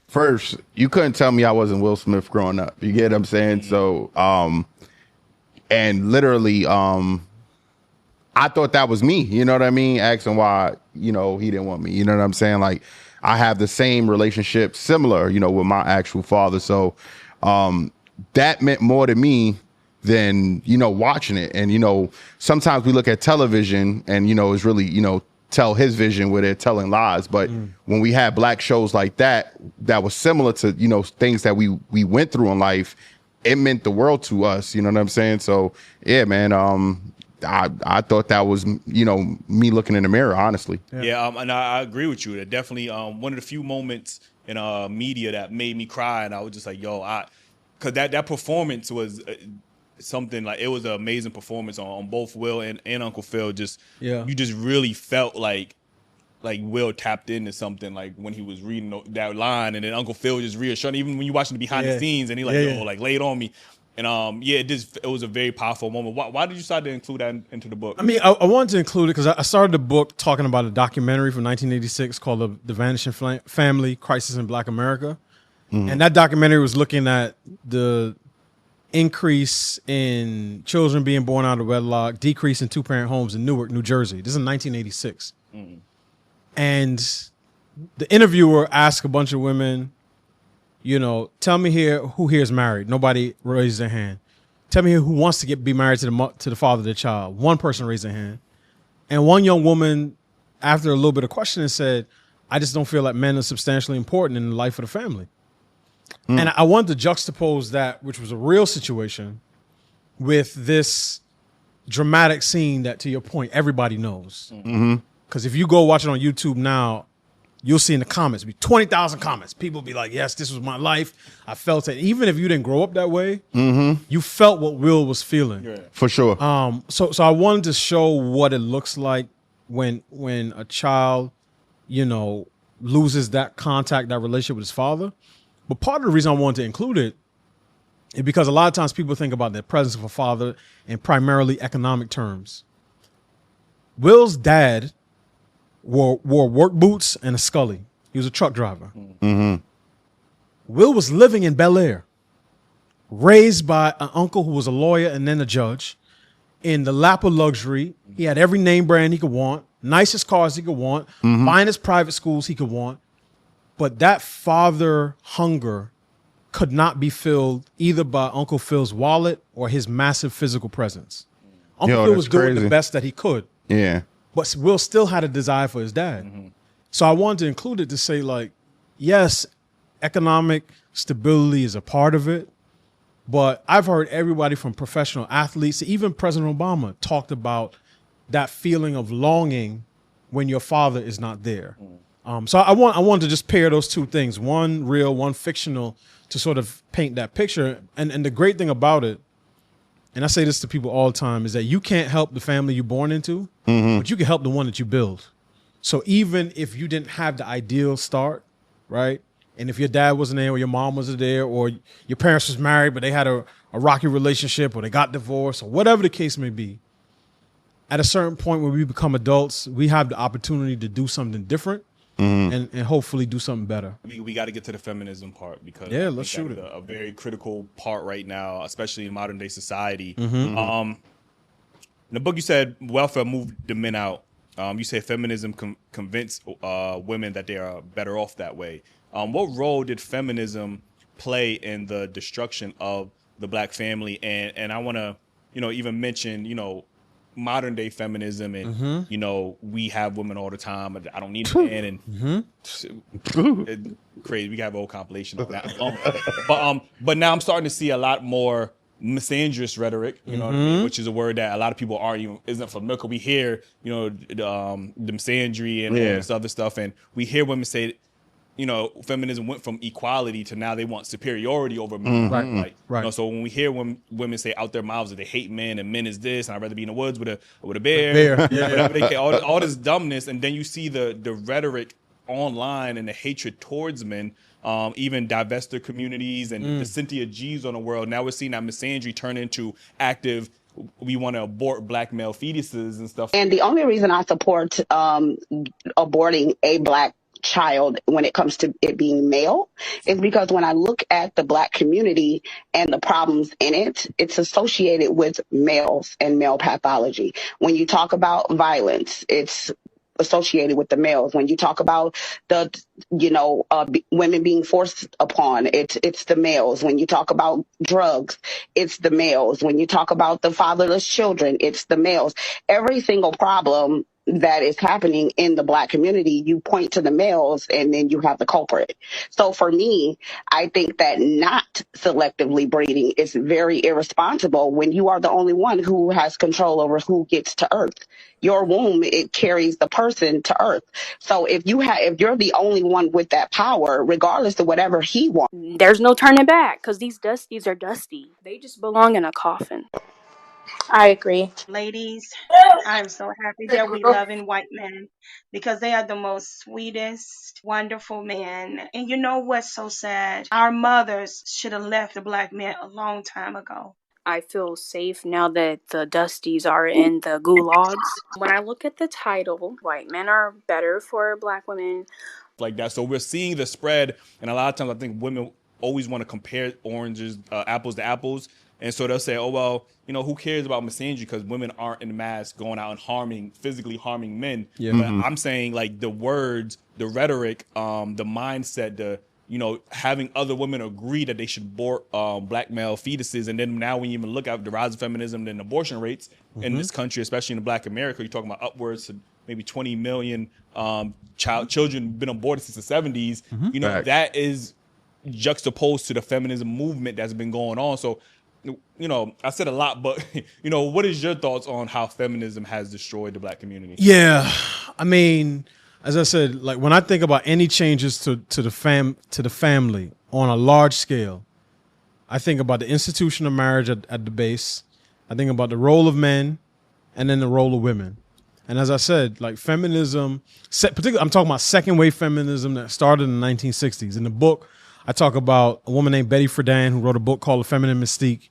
First, you couldn't tell me I wasn't Will Smith growing up. You get what I'm saying? So, and literally, I thought that was me. You know what I mean? Asking why, he didn't want me. You know what I'm saying? Like, I have the same relationship, similar, with my actual father. So, that meant more to me than, watching it. And, sometimes we look at television and, it's really, tell his vision where they're telling lies. But when we had black shows like that was similar to, things that we went through in life, it meant the world to us. You know what I'm saying? So, yeah, man, I thought that was, me looking in the mirror, honestly. Yeah, and I agree with you. That definitely one of the few moments in media that made me cry. And I was just like, because that performance was something like, it was an amazing performance on both Will and Uncle Phil. You just really felt like Will tapped into something, like when he was reading that line, and then Uncle Phil just reassuring, even when you watching the behind the scenes, and he lay it on me. And it was a very powerful moment. Why did you decide to include that into the book? I mean, I wanted to include it because I started the book talking about a documentary from 1986 called The Vanishing Family: Crisis in Black America. Mm-hmm. And that documentary was looking at the increase in children being born out of wedlock, decrease in two-parent homes in Newark, New Jersey. This is in 1986. Mm-hmm. And the interviewer asked a bunch of women, tell me who here is married. Nobody raised their hand. Tell me who wants to be married to the father of their child. One person raised their hand. And one young woman, after a little bit of questioning, said, I just don't feel like men are substantially important in the life of the family. And I wanted to juxtapose that, which was a real situation, with this dramatic scene that, to your point, everybody knows. Because if you go watch it on YouTube now, you'll see in the comments, be 20,000 comments. People be like, yes, this was my life. I felt it. Even if you didn't grow up that way, you felt what Will was feeling. Yeah. For sure. So I wanted to show what it looks like when a child, loses that contact, that relationship with his father. But part of the reason I wanted to include it is because a lot of times people think about the presence of a father in primarily economic terms. Will's dad wore work boots and a Scully. He was a truck driver. Will was living in Bel Air, raised by an uncle who was a lawyer and then a judge, in the lap of luxury. He had every name brand he could want, nicest cars he could want, finest private schools he could want. But that father hunger could not be filled either by Uncle Phil's wallet or his massive physical presence. Uncle Phil was doing the best that he could. Yeah. But Will still had a desire for his dad. So I wanted to include it to say, like, yes, economic stability is a part of it. But I've heard everybody from professional athletes to even President Obama talked about that feeling of longing when your father is not there. So I wanted to just pair those two things, one real, one fictional, to sort of paint that picture. And the great thing about it, and I say this to people all the time, is that you can't help the family you're born into, but you can help the one that you build. So even if you didn't have the ideal start, right? And if your dad wasn't there or your mom wasn't there or your parents was married, but they had a rocky relationship or they got divorced or whatever the case may be, at a certain point when we become adults, we have the opportunity to do something different and hopefully do something better. We got to get to the feminism part because let's shoot it. A very critical part right now, especially in modern day society. In the book, you said welfare moved the men out. You say feminism convinced women that they are better off that way. What role did feminism play in the destruction of the black family? And I want to, even mention, modern day feminism and we have women all the time. I don't need a man and crazy. We have a whole compilation of that. But now I'm starting to see a lot more misandrous rhetoric, what I mean, which is a word that a lot of people isn't familiar. We hear the misandry and all this other stuff, and we hear women say, feminism went from equality to now they want superiority over men. Right. So when we hear women say out their mouths that they hate men and men is this, and I'd rather be in the woods with a bear. Whatever they can, all this dumbness, and then you see the rhetoric online and the hatred towards men, even divestor communities and the Cynthia G's on the world. Now we're seeing that misandry turn into active. We want to abort black male fetuses and stuff. And the only reason I support aborting a black child when it comes to it being male is because when I look at the black community and the problems in it, it's associated with males and male pathology. When you talk about violence, it's associated with the males. When you talk about the, women being forced upon, it's the males. When you talk about drugs, it's the males. When you talk about the fatherless children, it's the males. Every single problem that is happening in the black community, you point to the males and then you have the culprit. So for me, I think that not selectively breeding is very irresponsible when you are the only one who has control over who gets to earth. Your womb, it carries the person to earth. So if you're the only one with that power, regardless of whatever he wants, there's no turning back because these dusties are dusty. They just belong in a coffin. I agree. Ladies, I'm so happy that we loving white men because they are the most sweetest, wonderful men. And you know what's so sad? Our mothers should have left the black men a long time ago. I feel safe now that the dusties are in the gulags. When I look at the title, white men are better for black women. Like that. So we're seeing the spread. And a lot of times I think women always want to compare oranges, apples to apples. And so they'll say, oh, well, who cares about misandry because women aren't in mass going out and physically harming men. Yeah. But I'm saying like the words, the rhetoric, the mindset, having other women agree that they should abort black male fetuses. And then now when you even look at the rise of feminism and abortion rates in this country, especially in Black America, you're talking about upwards to maybe 20 million children been aborted since the 70s. That is juxtaposed to the feminism movement that's been going on. So, I said a lot, but, what is your thoughts on how feminism has destroyed the Black community? Yeah. I mean, as I said, like when I think about any changes to the family on a large scale, I think about the institution of marriage at the base. I think about the role of men and then the role of women. And as I said, like feminism, particularly I'm talking about second wave feminism that started in the 1960s. In the book, I talk about a woman named Betty Friedan who wrote a book called The Feminine Mystique,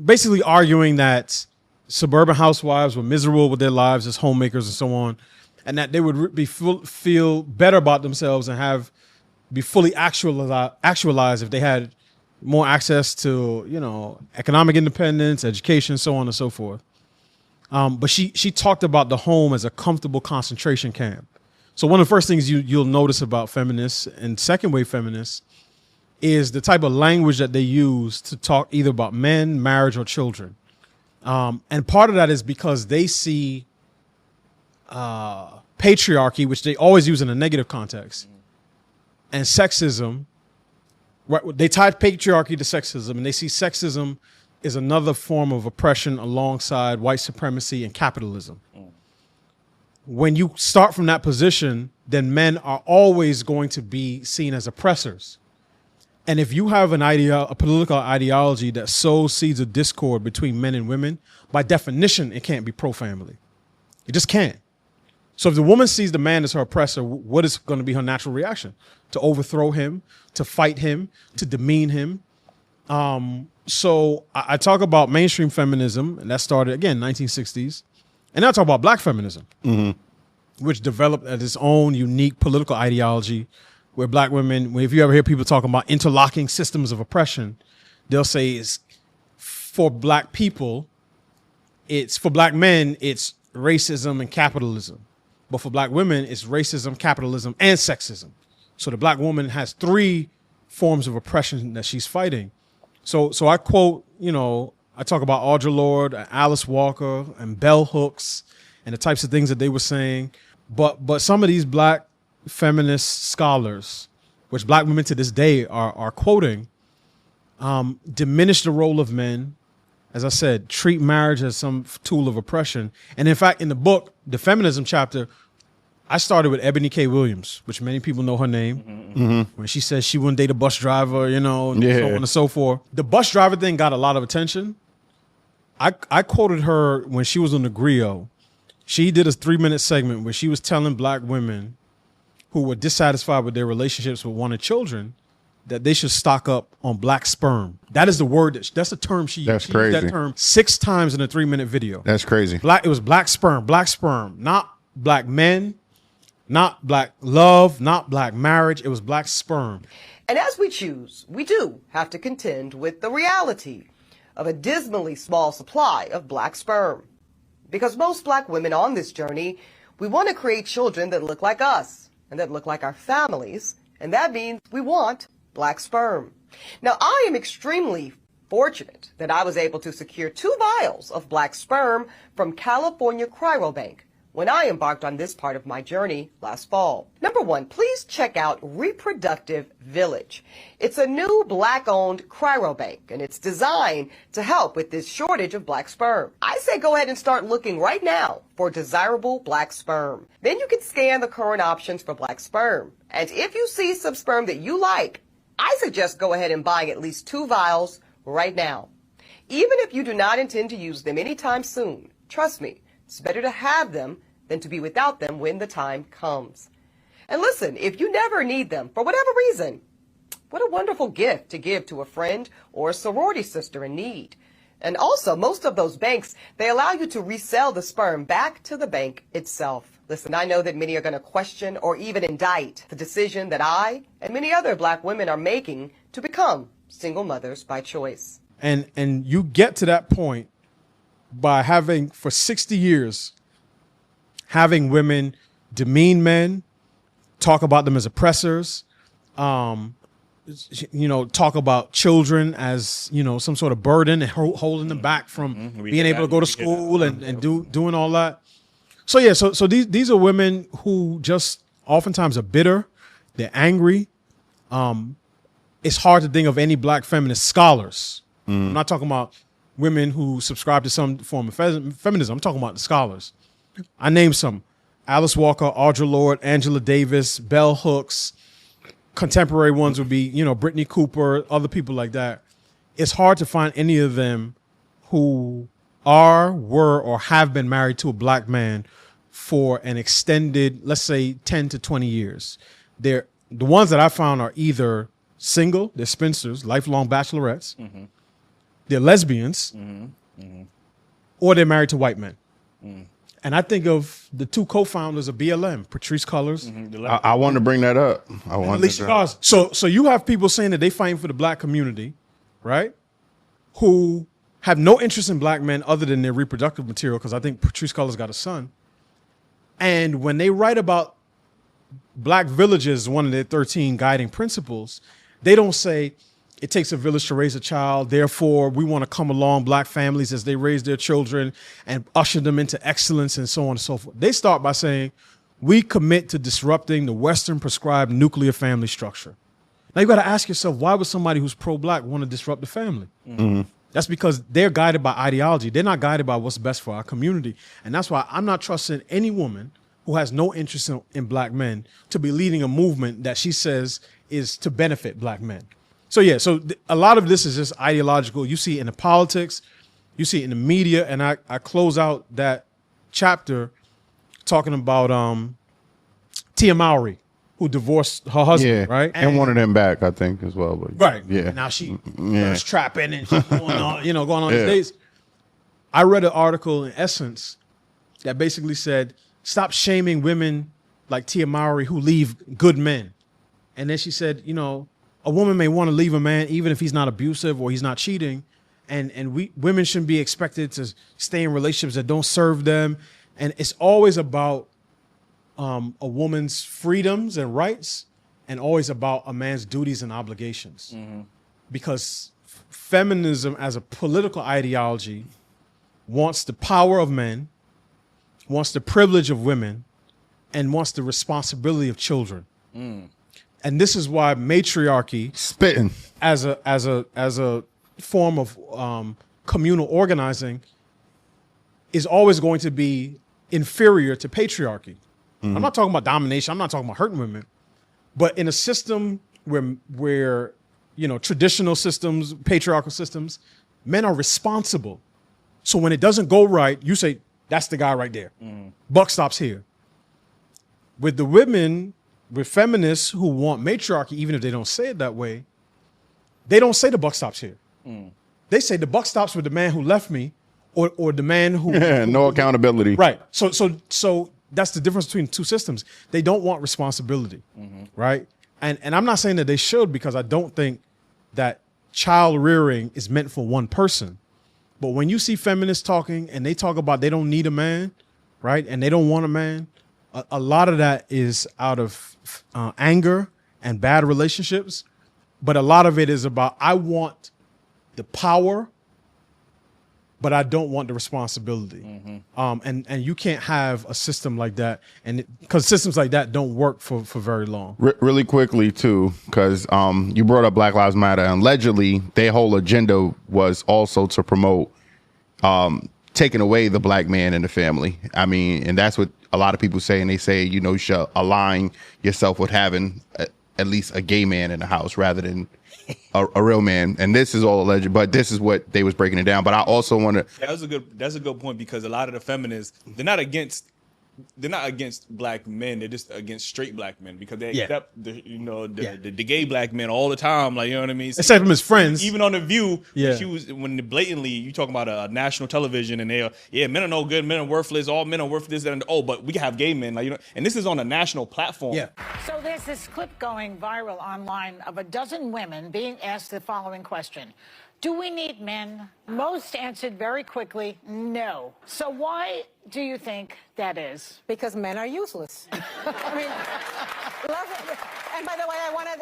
basically arguing that suburban housewives were miserable with their lives as homemakers and so on, and that they would feel better about themselves and be fully actualized if they had more access to, economic independence, education, so on and so forth. But she talked about the home as a comfortable concentration camp. So one of the first things you'll notice about feminists and second wave feminists is the type of language that they use to talk either about men, marriage, or children. And part of that is because they see patriarchy, which they always use in a negative context, and sexism. Right, they tie patriarchy to sexism, and they see sexism is another form of oppression alongside white supremacy and capitalism. When you start from that position, then men are always going to be seen as oppressors. And if you have a political ideology that sows seeds of discord between men and women, by definition, it can't be pro-family. It just can't. So if the woman sees the man as her oppressor, what is going to be her natural reaction? To overthrow him, to fight him, to demean him. So I talk about mainstream feminism, and that started, again, 1960s. And now I talk about Black feminism, which developed as its own unique political ideology where Black women, if you ever hear people talking about interlocking systems of oppression, they'll say it's for Black people, for Black men, it's racism and capitalism. But for Black women, it's racism, capitalism, and sexism. So the Black woman has three forms of oppression that she's fighting. So I quote, I talk about Audre Lorde, Alice Walker, and bell hooks, and the types of things that they were saying. But some of these Black feminist scholars, which Black women to this day are quoting, diminish the role of men. As I said, treat marriage as some tool of oppression. And in fact, in the book, the feminism chapter, I started with Ebony K. Williams, which many people know her name. When she says she wouldn't date a bus driver, and so on and so forth. The bus driver thing got a lot of attention. I quoted her when she was on the Griot. She did a 3-minute segment where she was telling Black women who were dissatisfied with their relationships with wanted children that they should stock up on Black sperm. That is the word, that's the term she used. She used that term 6 times in a 3-minute video. That's crazy. It was Black sperm, not Black men, not Black love, not Black marriage. It was Black sperm. And as we choose, we do have to contend with the reality of a dismally small supply of Black sperm. Because most Black women on this journey, we want to create children that look like us and that look like our families. And that means we want Black sperm. Now, I am extremely fortunate that I was able to secure 2 vials of Black sperm from California Cryobank when I embarked on this part of my journey last fall. Number 1, please check out Reproductive Village. It's a new Black-owned cryobank, and it's designed to help with this shortage of Black sperm. I say go ahead and start looking right now for desirable Black sperm. Then you can scan the current options for Black sperm. And if you see some sperm that you like, I suggest go ahead and buying at least 2 vials right now. Even if you do not intend to use them anytime soon, trust me, it's better to have them than to be without them when the time comes. And listen, if you never need them for whatever reason, what a wonderful gift to give to a friend or a sorority sister in need. And also, most of those banks, they allow you to resell the sperm back to the bank itself. Listen, I know that many are going to question or even indict the decision that I and many other Black women are making to become single mothers by choice. And you get to that point by having, for 60 years, having women demean men, talk about them as oppressors, talk about children as, some sort of burden and holding them back from being able to go to school and doing all that. So yeah, so these are women who just oftentimes are bitter, they're angry. It's hard to think of any black feminist scholars. I'm not talking about women who subscribe to some form of feminism. I'm talking about the scholars. I named some: Alice Walker, Audre Lorde, Angela Davis, Bell Hooks. Contemporary ones would be, Brittany Cooper, other people like that. It's hard to find any of them who were, or have been married to a black man for an extended, let's say, 10 to 20 years. The ones that I found are either single, they're spinsters, lifelong bachelorettes, they're lesbians, or they're married to white men. And I think of the two co-founders of BLM, Patrisse Cullors. I wanted to bring that up. Alicia Garza. So you have people saying that they fighting for the black community, right? Who have no interest in black men other than their reproductive material, because I think Patrisse Cullors got a son. And when they write about black villages, one of their 13 guiding principles, they don't say it takes a village to raise a child. Therefore, we want to come along black families as they raise their children and usher them into excellence and so on and so forth. They start by saying, we commit to disrupting the Western prescribed nuclear family structure. Now you got to ask yourself, why would somebody who's pro-black want to disrupt the family? That's because they're guided by ideology. They're not guided by what's best for our community. And that's why I'm not trusting any woman who has no interest in black men to be leading a movement that she says is to benefit black men. So yeah, a lot of this is just ideological. You see it in the politics, you see it in the media, and I close out that chapter talking about Tia Mowry, who divorced her husband, right? And wanted him back, I think, as well. But right. Yeah. Now she's trapping and she's going on, going on these days. I read an article in Essence that basically said, stop shaming women like Tia Mowry who leave good men. And then she said, a woman may want to leave a man even if he's not abusive or he's not cheating. And women shouldn't be expected to stay in relationships that don't serve them. And it's always about a woman's freedoms and rights, and always about a man's duties and obligations. Because feminism as a political ideology wants the power of men, wants the privilege of women, and wants the responsibility of children. And this is why matriarchy, spitting as a form of communal organizing, is always going to be inferior to patriarchy. I'm not talking about domination. I'm not talking about hurting women, but in a system where traditional systems, patriarchal systems, men are responsible. So when it doesn't go right, you say that's the guy right there. Buck stops here. With the women. With feminists who want matriarchy, even if they don't say it that way, they don't say the buck stops here. They say the buck stops with the man who left me, or the man who no accountability. Right. So that's the difference between two systems. They don't want responsibility, right? And I'm not saying that they should, because I don't think that child rearing is meant for one person. But when you see feminists talking and they talk about they don't need a man, right, and they don't want a man, a lot of that is out of anger and bad relationships, but a lot of it is about, I want the power, but I don't want the responsibility. And you can't have a system like that, and because systems like that don't work for very long. Really quickly too, because you brought up Black Lives Matter, and allegedly their whole agenda was also to promote taking away the black man in the family. I mean, and that's what a lot of people say, and they say, you should align yourself with having at least a gay man in the house rather than a real man. And this is all alleged, but this is what they was breaking it down. But I also want to. That's a good point, because a lot of the feminists, they're not against black men. They're just against straight black men, because they accept the gay black men all the time. Like, you know what I mean? Except them as friends. Even on The View, when blatantly you talking about a national television, and they're men are no good, men are worthless, all men are worthless, and but we can have gay men, and this is on a national platform. So there's this clip going viral online of a dozen women being asked the following question: do we need men? Most answered very quickly, no. So why do you think that is? Because men are useless. I mean, And by the way,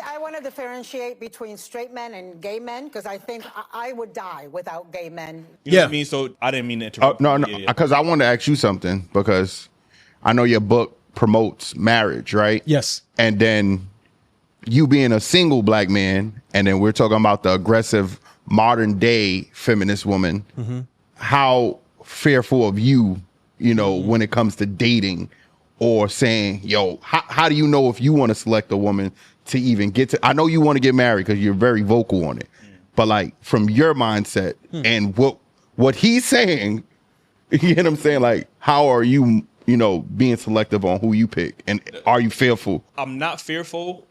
I want to differentiate between straight men and gay men because I think I would die without gay men. You know what I mean? So I didn't mean to interrupt. No, Yeah. because I wanted to ask you something because I know your book promotes marriage, right? Yes. And then you being a single black man, and then we're talking about the aggressive modern day feminist woman. Mm-hmm. How fearful of you, when it comes to dating or saying, yo, how do you know if you want to select a woman to even get to? I know you want to get married because you're very vocal on it, but like from your mindset and what he's saying, you know what I'm saying? Like, how are you, being selective on who you pick? And are you fearful? I'm not fearful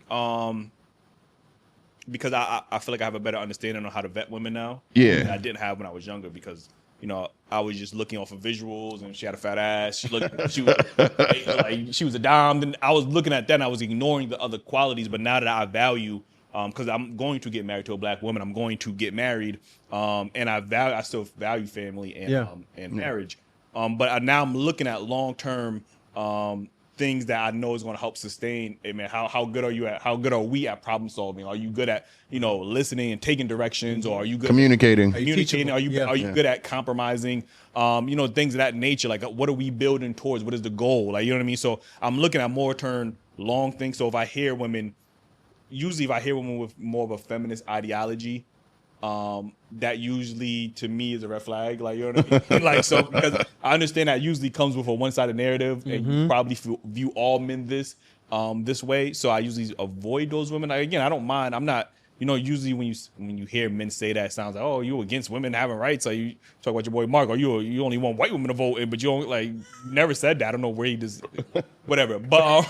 because I feel like I have a better understanding on how to vet women now. Yeah. Than I didn't have when I was younger because, I was just looking off of visuals and she had a fat ass. She was a dime. Then I was looking at that and I was ignoring the other qualities. But now that I value, because I'm going to get married to a black woman, I'm going to get married, and I still value family and marriage. But now I'm looking at long-term things that I know is going to help sustain. Hey man, how good are we at problem solving? Are you good at listening and taking directions, or are you good communicating? Are you good at compromising? Things of that nature. Like, what are we building towards? What is the goal? Like, you know what I mean? So I'm looking at more long things. So if I hear women with more of a feminist ideology, that usually to me is a red flag. Like, you know what I mean? Like, so because I understand that usually comes with a one-sided narrative, and you probably view all men this way. So I usually avoid those women. Like, again, I don't mind. I'm not. Usually when you hear men say that, it sounds like, oh, you against women having rights. Like, you talk about your boy Mark, or you only want white women to vote, but you don't you never said that. I don't know where he just whatever. But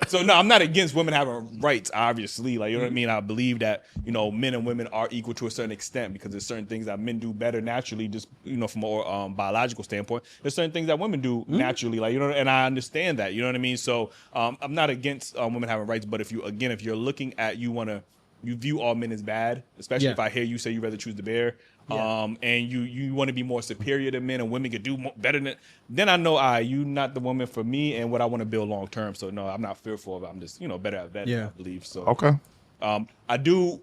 so no, I'm not against women having rights. Obviously, like, you know what I mean. I believe that men and women are equal to a certain extent because there's certain things that men do better naturally, just from a biological standpoint. There's certain things that women do naturally, and I understand that. You know what I mean. So I'm not against women having rights, but if you're looking at you view all men as bad, especially if I hear you say you rather choose the bear, and you want to be more superior to men and women could do better than. Then I know you not the woman for me and what I want to build long term. So no, I'm not fearful of it. I'm just better at that. I believe so. Okay. I do.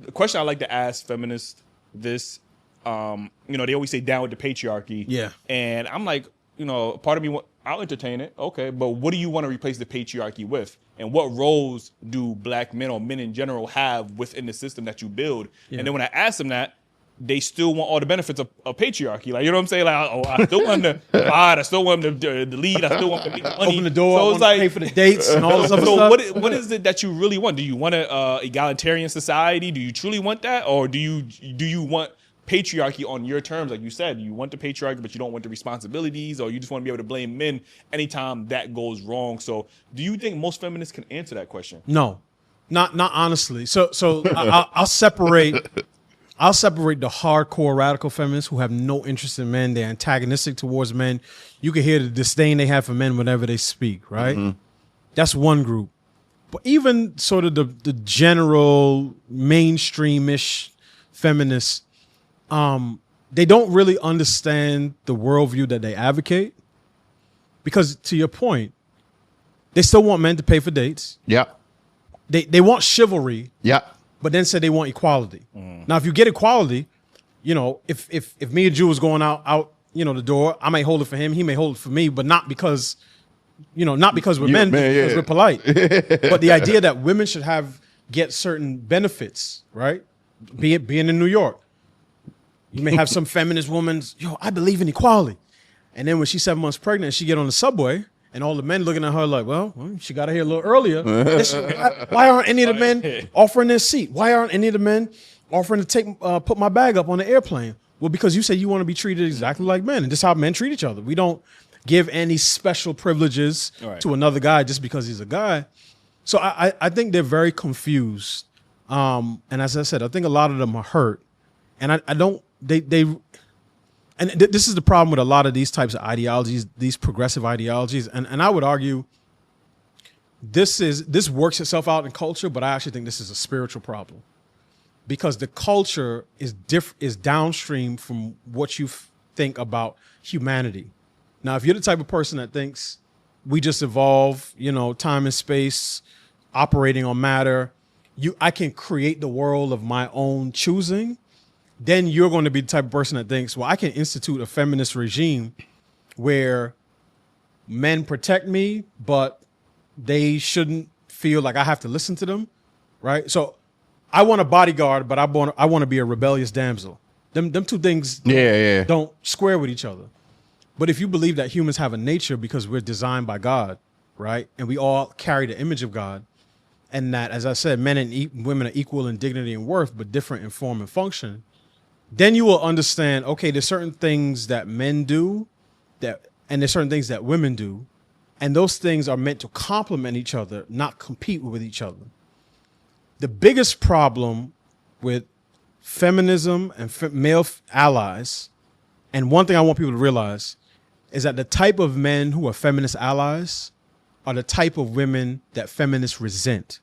The question I like to ask feminists this, they always say down with the patriarchy. Yeah. And I'm like, part of me, I'll entertain it. Okay. But what do you want to replace the patriarchy with? And what roles do black men or men in general have within the system that you build? Yeah. And then when I ask them that, they still want all the benefits of patriarchy. Like, you know what I'm saying? Like, I still want them to provide. I still want them to lead. I still want them to make money. Open the door. So it's like, pay for the dates and all this other stuff. What is it that you really want? Do you want an egalitarian society? Do you truly want that? Or do you want patriarchy on your terms? Like you said, you want the patriarchy, but you don't want the responsibilities, or you just want to be able to blame men anytime that goes wrong. So do you think most feminists can answer that question? No, not honestly. So I'll separate the hardcore radical feminists who have no interest in men. They're antagonistic towards men. You can hear the disdain they have for men whenever they speak, right? Mm-hmm. That's one group. But even sort of the general mainstream-ish feminists, they don't really understand the worldview that they advocate, because to your point, they still want men to pay for dates. Yeah. They want chivalry. Yeah. But then said they want equality. Now, if you get equality, if me and Jew was going out the door, I may hold it for him. He may hold it for me, but not because we're men, because we're polite. But the idea that women should get certain benefits, right? Being in New York. You may have some feminist woman, I believe in equality. And then when she's 7 months pregnant, she get on the subway, and all the men looking at her like, well she got here a little earlier. Why aren't any of the men offering their seat? Why aren't any of the men offering to put my bag up on the airplane? Well, because you say you want to be treated exactly like men, and this is how men treat each other. We don't give any special privileges to another guy just because he's a guy. So I think they're very confused. And as I said, I think a lot of them are hurt. And I don't, this is the problem with a lot of these types of ideologies, these progressive ideologies. And I would argue this works itself out in culture, but I actually think this is a spiritual problem, because the culture is downstream from what you think about humanity. Now, if you're the type of person that thinks we just evolve, time and space, operating on matter, I can create the world of my own choosing, then you're going to be the type of person that thinks, well, I can institute a feminist regime where men protect me, but they shouldn't feel like I have to listen to them, right? So I want a bodyguard, but I want to be a rebellious damsel. Them two things don't square with each other. But if you believe that humans have a nature because we're designed by God, right? And we all carry the image of God, and that, as I said, men and women are equal in dignity and worth, but different in form and function, then you will understand, okay, there's certain things that men do and there's certain things that women do, and those things are meant to complement each other, not compete with each other. The biggest problem with feminism and male allies, and one thing I want people to realize, is that the type of men who are feminist allies are the type of women that feminists resent.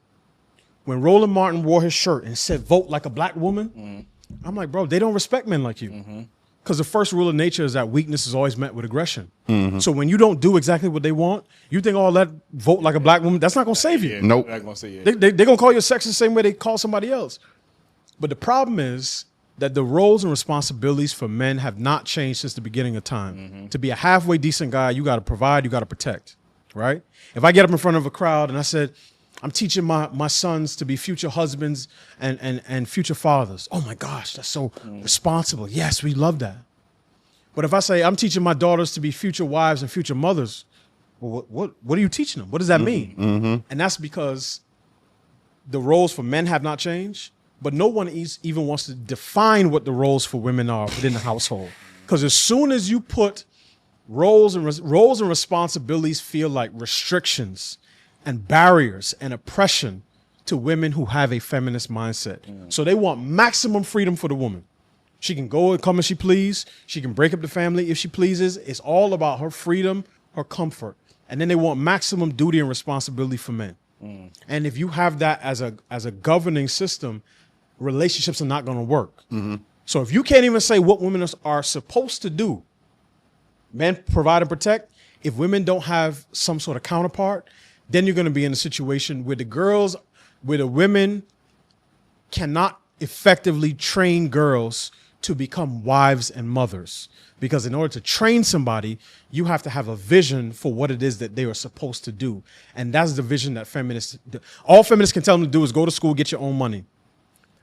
When Roland Martin wore his shirt and said, vote like a black woman, I'm like, bro, they don't respect men like you. Because the first rule of nature is that weakness is always met with aggression. So when you don't do exactly what they want, you think, oh, that vote like a black woman, that's not going to save you. Nope. Not gonna say it. They're going to call you a sexist the same way they call somebody else. But the problem is that the roles and responsibilities for men have not changed since the beginning of time. To be a halfway decent guy, you got to provide, you got to protect, right? If I get up in front of a crowd and I said, I'm teaching my sons to be future husbands and future fathers. Oh my gosh, that's so responsible. Yes, we love that. But if I say I'm teaching my daughters to be future wives and future mothers, well, what are you teaching them? What does that mean? And that's because the roles for men have not changed, but no one even wants to define what the roles for women are within the household. Because as soon as you put roles and responsibilities feel like restrictions and barriers and oppression to women who have a feminist mindset. So they want maximum freedom for the woman. She can go and come as she please. She can break up the family if she pleases. It's all about her freedom, her comfort. And then they want maximum duty and responsibility for men. And if you have that as a governing system, relationships are not going to work. So if you can't even say what women are supposed to do, men provide and protect, if women don't have some sort of counterpart, then you're going to be in a situation where the women cannot effectively train girls to become wives and mothers. Because in order to train somebody, you have to have a vision for what it is that they are supposed to do. And that's the vision that all feminists can tell them to do is go to school, get your own money.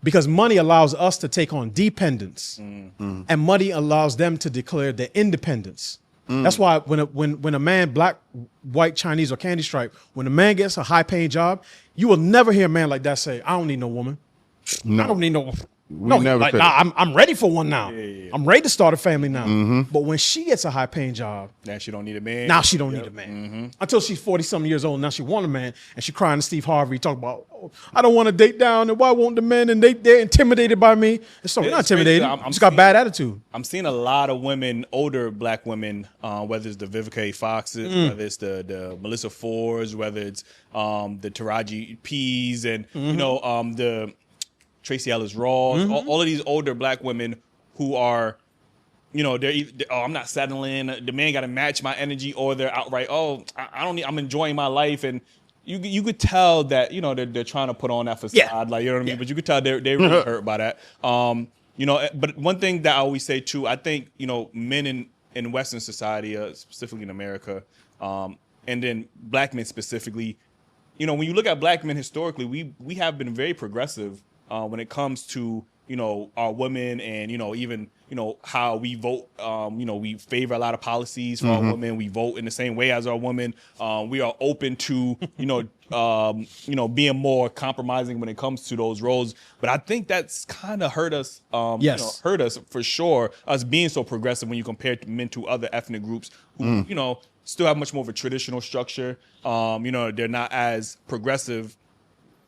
Because money allows us to take on dependence, and money allows them to declare their independence. That's why when a man, black, white, Chinese, or candy stripe, when a man gets a high-paying job, you will never hear a man like that say, I don't need no woman. I don't need no woman. I'm ready for one now. I'm ready to start a family now. But when she gets a high-paying job, now she don't need a man. Now she don't need a man. Until she's 40-something years old, now she want a man, and she crying to Steve Harvey, talk about, oh, I don't want to date down, and why won't the men? And they're intimidated by me. So we're not intimidated. I'm just got bad attitude. I'm seeing a lot of women, older black women, whether it's the Vivica Foxes, whether it's the Melissa Fords, whether it's the Taraji P's, and the Tracy Ellis Ross, all of these older black women who are, I'm not settling. The man got to match my energy, or they're outright, I don't need. I'm enjoying my life, and you could tell that they're trying to put on that facade, like what I mean. But you could tell they're really hurt by that. But one thing that I always say too, I think men in Western society, specifically in America, and then black men specifically, when you look at black men historically, we have been very progressive. When it comes to our women and even how we vote, we favor a lot of policies for our women. We vote in the same way as our women. We are open to being more compromising when it comes to those roles. But I think that's kind of hurt us. Hurt us for sure. Us being so progressive when you compare men to other ethnic groups who still have much more of a traditional structure. They're not as progressive.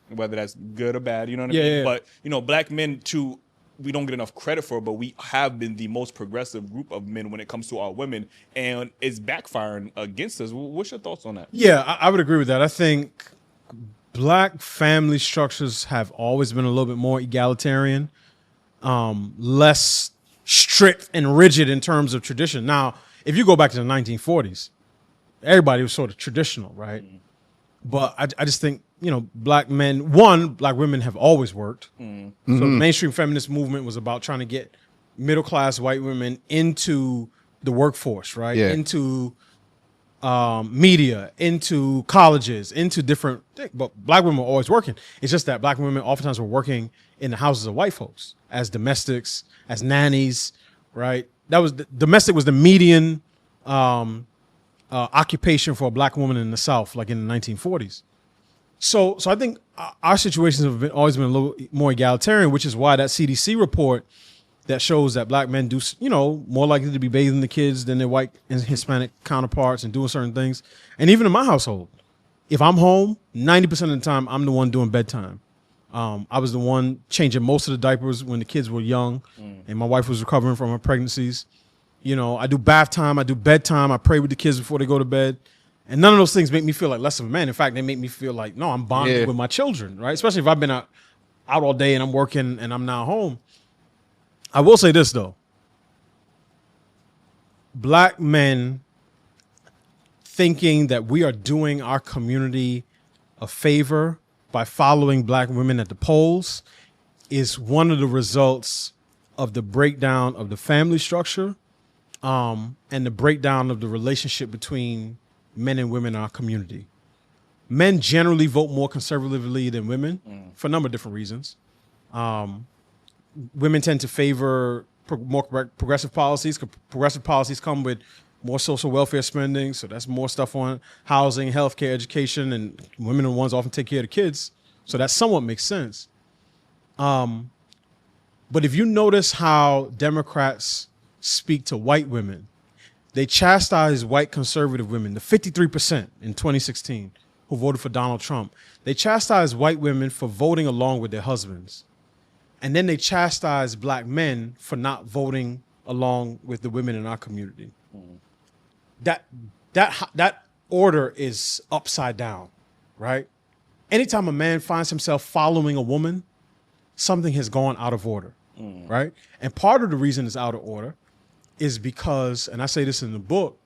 Whether that's good or bad, you know what I mean? Yeah. But, black men, too, we don't get enough credit for, but we have been the most progressive group of men when it comes to our women, and it's backfiring against us. What's your thoughts on that? Yeah, I would agree with that. I think black family structures have always been a little bit more egalitarian, less strict and rigid in terms of tradition. Now, if you go back to the 1940s, everybody was sort of traditional, right? But I just think black men, black women have always worked. So the mainstream feminist movement was about trying to get middle class white women into the workforce, right? Yeah. Into media, into colleges, into different things. But black women were always working. It's just that black women oftentimes were working in the houses of white folks as domestics, as nannies, right? Domestic was the median occupation for a black woman in the South, like in the 1940s. So I think our situations have always been a little more egalitarian, which is why that CDC report that shows that black men do, more likely to be bathing the kids than their white and Hispanic counterparts and doing certain things. And even in my household, if I'm home, 90% of the time, I'm the one doing bedtime. I was the one changing most of the diapers when the kids were young and my wife was recovering from her pregnancies. I do bath time, I do bedtime, I pray with the kids before they go to bed. And none of those things make me feel like less of a man. In fact, they make me feel like, no, I'm bonded with my children, right? Especially if I've been out all day and I'm working and I'm now home. I will say this, though. Black men thinking that we are doing our community a favor by following black women at the polls is one of the results of the breakdown of the family structure and the breakdown of the relationship between men and women in our community. Men generally vote more conservatively than women for a number of different reasons. Women tend to favor more progressive policies. Progressive policies come with more social welfare spending, so that's more stuff on housing, healthcare, education, and women are the ones often take care of the kids. So that somewhat makes sense. But if you notice how Democrats speak to white women, they chastise white conservative women, the 53% in 2016 who voted for Donald Trump. They chastise white women for voting along with their husbands. And then they chastise black men for not voting along with the women in our community. That order is upside down, right? Anytime a man finds himself following a woman, something has gone out of order, right? And part of the reason it's out of order is because, and I say this in the book,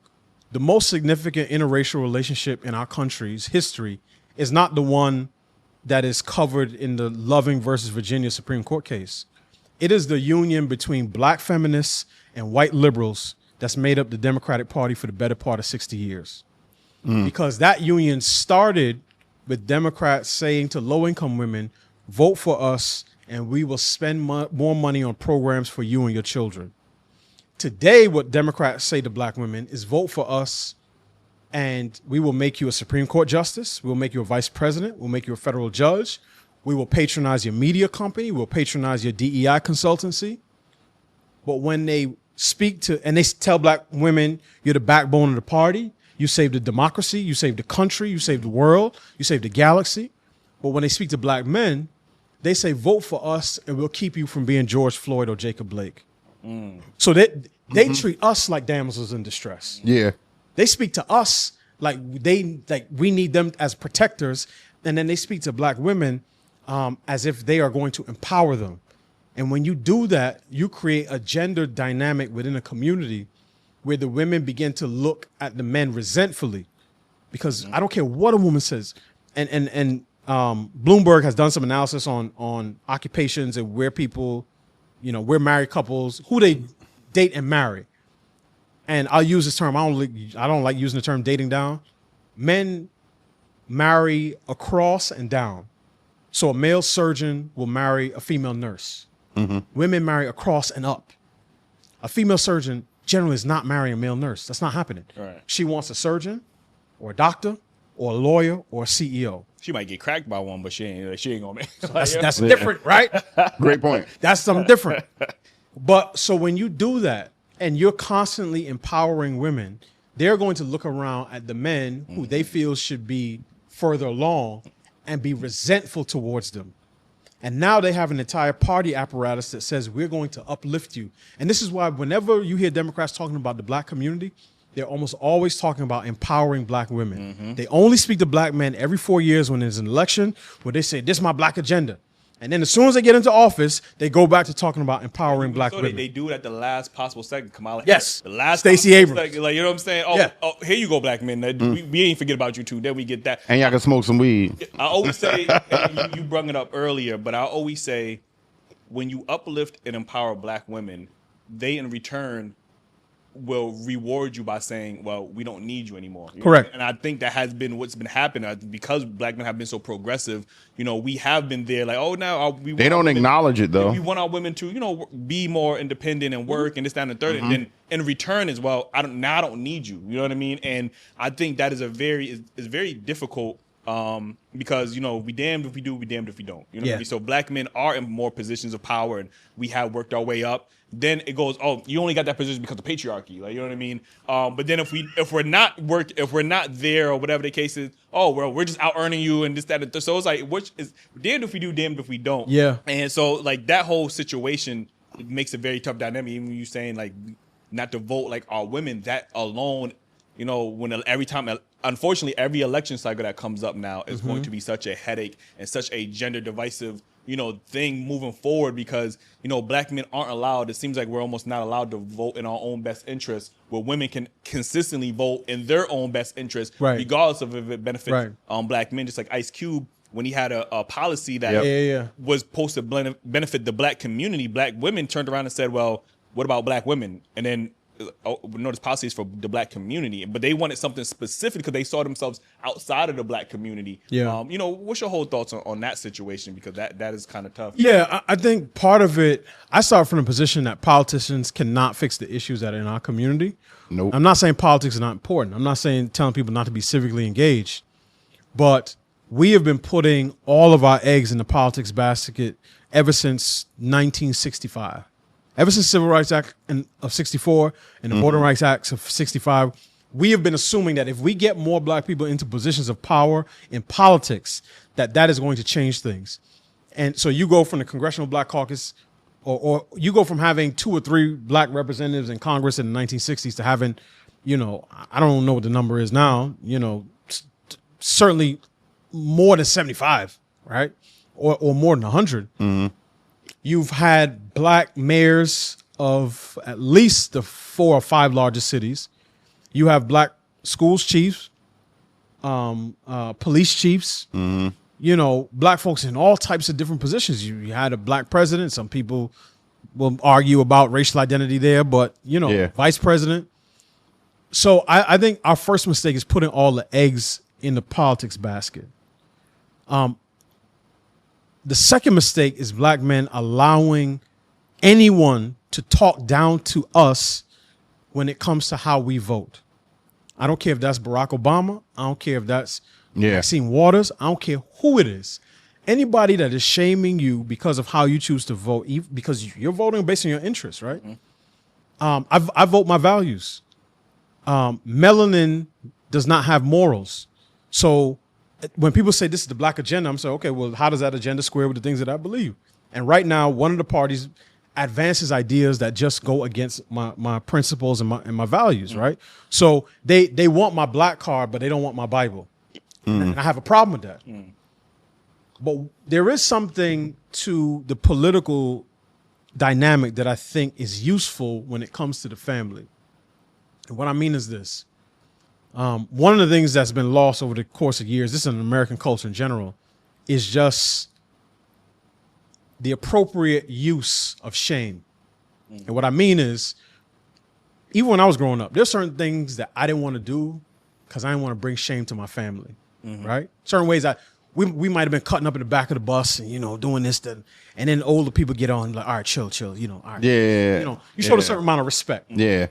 the most significant interracial relationship in our country's history is not the one that is covered in the Loving versus Virginia Supreme Court case. It is the union between black feminists and white liberals that's made up the Democratic Party for the better part of 60 years. Because that union started with Democrats saying to low-income women, vote for us and we will spend more money on programs for you and your children. Today, what Democrats say to black women is vote for us and we will make you a Supreme Court justice. We'll make you a vice president. We'll make you a federal judge. We will patronize your media company. We'll patronize your DEI consultancy. But when they speak to, and they tell black women, you're the backbone of the party. You save the democracy. You save the country. You save the world. You save the galaxy. But when they speak to black men, they say, vote for us and we'll keep you from being George Floyd or Jacob Blake. So they treat us like damsels in distress. Yeah. They speak to us like we need them as protectors, and then they speak to black women as if they are going to empower them. And when you do that, you create a gender dynamic within a community where the women begin to look at the men resentfully, because I don't care what a woman says. And Bloomberg has done some analysis on occupations and where people, where married couples, who they date and marry. And I'll use this term. I don't like using the term dating down. Men marry across and down. So a male surgeon will marry a female nurse. Women marry across and up. A female surgeon generally is not marrying a male nurse. That's not happening. Right. She wants a surgeon or a doctor or a lawyer or a CEO. She might get cracked by one, but she ain't gonna make. That's different, right? Great point. That's something different. But so when you do that and you're constantly empowering women, they're going to look around at the men who they feel should be further along and be resentful towards them. And now they have an entire party apparatus that says we're going to uplift you. And this is why whenever you hear Democrats talking about the black community, they're almost always talking about empowering black women. They only speak to black men every 4 years when there's an election where they say, this is my black agenda. And then as soon as they get into office, they go back to talking about empowering black women. They do it at the last possible second. Kamala Yes. Harris. The last Stacey possible Abrams. second, like, you know what I'm saying? Oh, here you go, black men. We ain't forget about you too. Then we get that. And y'all can smoke some weed. I always say, and you brung it up earlier, but I always say, when you uplift and empower black women, they in return will reward you by saying, well, we don't need you anymore. Correct. And I think that has been what's been happening because black men have been so progressive. We have been there like, oh, now they don't acknowledge it though. We want our women to, be more independent and work and this, that, and the third. And then in return as well, I don't need you. You know what I mean? And I think that is very difficult. Because we damned if we do, we damned if we don't. You know what I mean? So black men are in more positions of power, and we have worked our way up. Then it goes, oh, you only got that position because of patriarchy, like, you know what I mean? But then if we're not there or whatever the case is, oh well, we're just out earning you and this, that, and so it's like, which is damned if we do, damned if we don't. Yeah. And so like that whole situation, it makes a very tough dynamic. Even when you saying like not to vote like our women, that alone, unfortunately, every election cycle that comes up now is going to be such a headache and such a gender divisive, thing moving forward because, black men aren't allowed. It seems like we're almost not allowed to vote in our own best interest, where women can consistently vote in their own best interest, regardless of if it benefits black men. Just like Ice Cube, when he had a policy that was supposed to benefit the black community, black women turned around and said, well, what about black women? And then notice policies for the black community, but they wanted something specific because they saw themselves outside of the black community. Yeah. What's your whole thoughts on that situation? Because that is kind of tough. Yeah, I think part of it, I start from the position that politicians cannot fix the issues that are in our community. Nope. I'm not saying politics is not important. I'm not telling people not to be civically engaged, but we have been putting all of our eggs in the politics basket ever since 1965. Ever since the Civil Rights Act of 64 and the Voting Rights Acts of 65, we have been assuming that if we get more black people into positions of power in politics, that is going to change things. And so you go from the Congressional Black Caucus, or you go from having 2 or 3 black representatives in Congress in the 1960s to having, I don't know what the number is now, certainly more than 75, right? Or more than 100. You've had black mayors of at least the 4 or 5 largest cities. You have black schools chiefs, police chiefs, black folks in all types of different positions. You had a black president. Some people will argue about racial identity there, but, vice president. So I think our first mistake is putting all the eggs in the politics basket. The second mistake is black men allowing anyone to talk down to us when it comes to how we vote. I don't care if that's Barack Obama. I don't care if that's Maxine Waters. I don't care who it is. Anybody that is shaming you because of how you choose to vote, because you're voting based on your interests, right? I vote my values. Melanin does not have morals. So when people say this is the black agenda, I'm saying, okay, well, how does that agenda square with the things that I believe? And right now, one of the parties advances ideas that just go against my principles and my values, right? So they want my black card, but they don't want my Bible. And I have a problem with that. But there is something to the political dynamic that I think is useful when it comes to the family. And what I mean is this. One of the things that's been lost over the course of years, this is an American culture in general, is just the appropriate use of shame. And what I mean is, even when I was growing up, there's certain things that I didn't want to do because I didn't want to bring shame to my family, right? Certain ways we might have been cutting up in the back of the bus and, doing this, and then older people get on like, all right, chill, all right. Yeah. You showed a certain amount of respect. Yeah.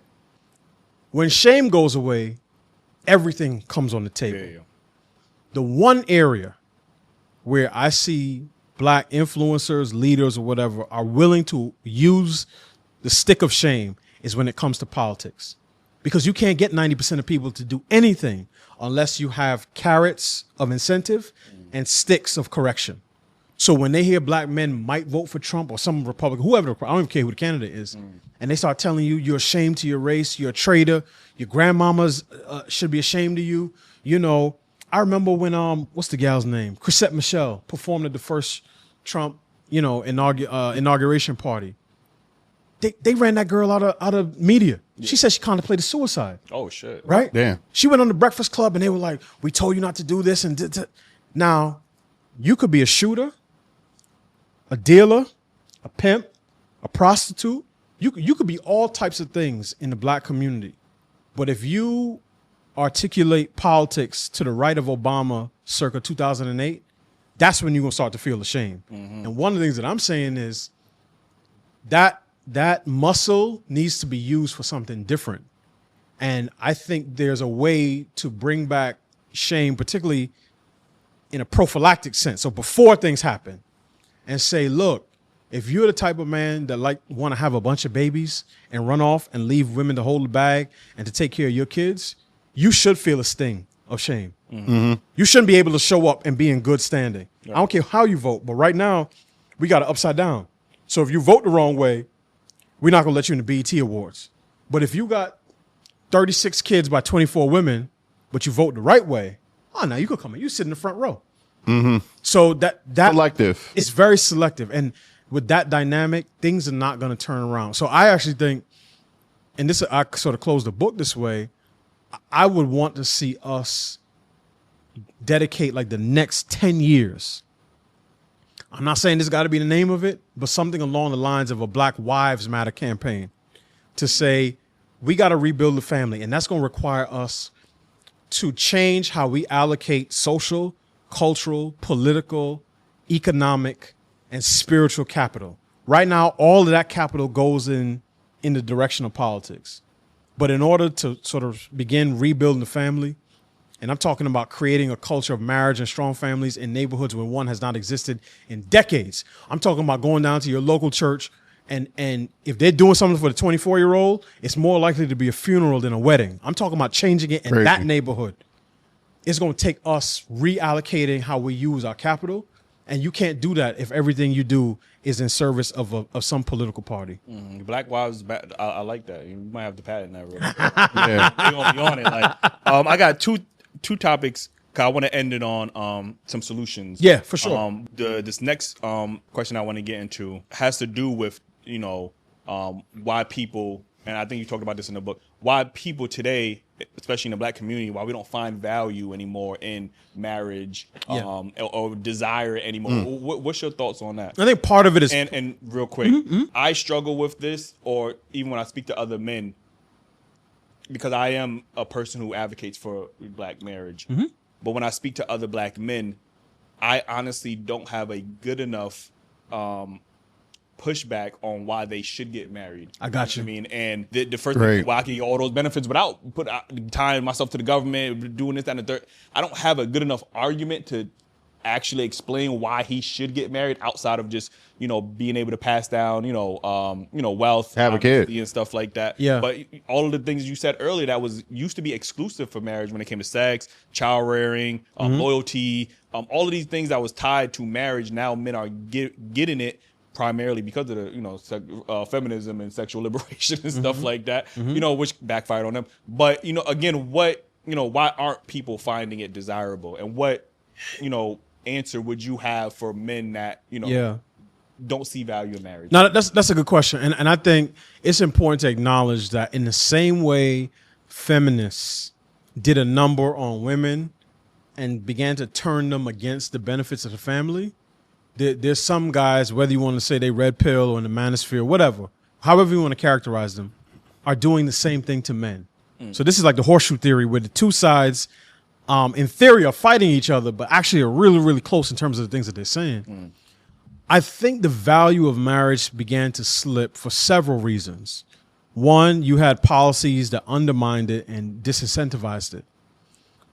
When shame goes away, everything comes on the table. The one area where I see black influencers, leaders, or whatever are willing to use the stick of shame is when it comes to politics. Because you can't get 90% of people to do anything unless you have carrots of incentive and sticks of correction. So when they hear black men might vote for Trump or some Republican, whoever, I don't even care who the candidate is, and they start telling you you're ashamed to your race, you're a traitor, your grandmamas should be ashamed of you. I remember when, what's the gal's name? Chrisette Michele performed at the first Trump inauguration party. They ran that girl out of media. Yeah. She said she contemplated suicide. Oh shit! Right? Damn. She went on the Breakfast Club and they were like, "We told you not to do this." And now, you could be a shooter, a dealer, a pimp, a prostitute. You could be all types of things in the black community, but if you articulate politics to the right of Obama circa 2008, that's when you're gonna start to feel ashamed. Mm-hmm. And one of the things that I'm saying is that muscle needs to be used for something different. And I think there's a way to bring back shame, particularly in a prophylactic sense. So before things happen, and say, look, if you're the type of man that want to have a bunch of babies and run off and leave women to hold the bag and to take care of your kids, you should feel a sting of shame. Mm-hmm. You shouldn't be able to show up and be in good standing. Right. I don't care how you vote, but right now we got it upside down. So if you vote the wrong way, we're not going to let you in the BET Awards. But if you got 36 kids by 24 women, but you vote the right way, now you could come in. You sit in the front row. Mm-hmm. So that selective. It's very selective. And with that dynamic, things are not going to turn around. So I actually think, and this I sort of close the book this way, I would want to see us dedicate the next 10 years. I'm not saying this got to be the name of it, but something along the lines of a Black Wives Matter campaign to say, we got to rebuild the family. And that's going to require us to change how we allocate social, cultural, political, economic, and spiritual capital. Right now, all of that capital goes in the direction of politics. But in order to sort of begin rebuilding the family, and I'm talking about creating a culture of marriage and strong families in neighborhoods where one has not existed in decades. I'm talking about going down to your local church, and if they're doing something for the 24-year-old, it's more likely to be a funeral than a wedding. I'm talking about changing it in that neighborhood. It's going to take us reallocating how we use our capital, and you can't do that if everything you do is in service of some political party. Black Wives, I like that. You might have to patent that real quick. Yeah, we're gonna be on it. I got two topics. I want to end it on some solutions. Yeah, for sure. This next question I want to get into has to do with why people, and I think you talked about this in the book, why people today, especially in the black community, why we don't find value anymore in marriage or desire anymore. What's your thoughts on that? I think part of it is... And real quick, I struggle with this, or even when I speak to other men, because I am a person who advocates for black marriage. Mm-hmm. But when I speak to other black men, I honestly don't have a good enough pushback on why they should get married. I got you. I mean, and the first thing, why I can get all those benefits without tying myself to the government, doing this, that, and the third. I don't have a good enough argument to actually explain why he should get married outside of just, being able to pass down, wealth, have a kid and stuff like that. Yeah. But all of the things you said earlier that used to be exclusive for marriage when it came to sex, child rearing, loyalty, all of these things that was tied to marriage. Now men are getting it primarily because of the feminism and sexual liberation and stuff like that. Which backfired on them. But again, why aren't people finding it desirable? And what answer would you have for men that don't see value in marriage? No, that's a good question, and I think it's important to acknowledge that in the same way feminists did a number on women and began to turn them against the benefits of the family, there's some guys, whether you want to say they red pill or in the manosphere, whatever, however you want to characterize them, are doing the same thing to men. So this is like the horseshoe theory, where the two sides in theory are fighting each other, but actually are really, really close in terms of the things that they're saying. I think the value of marriage began to slip for several reasons. One, you had policies that undermined it and disincentivized it.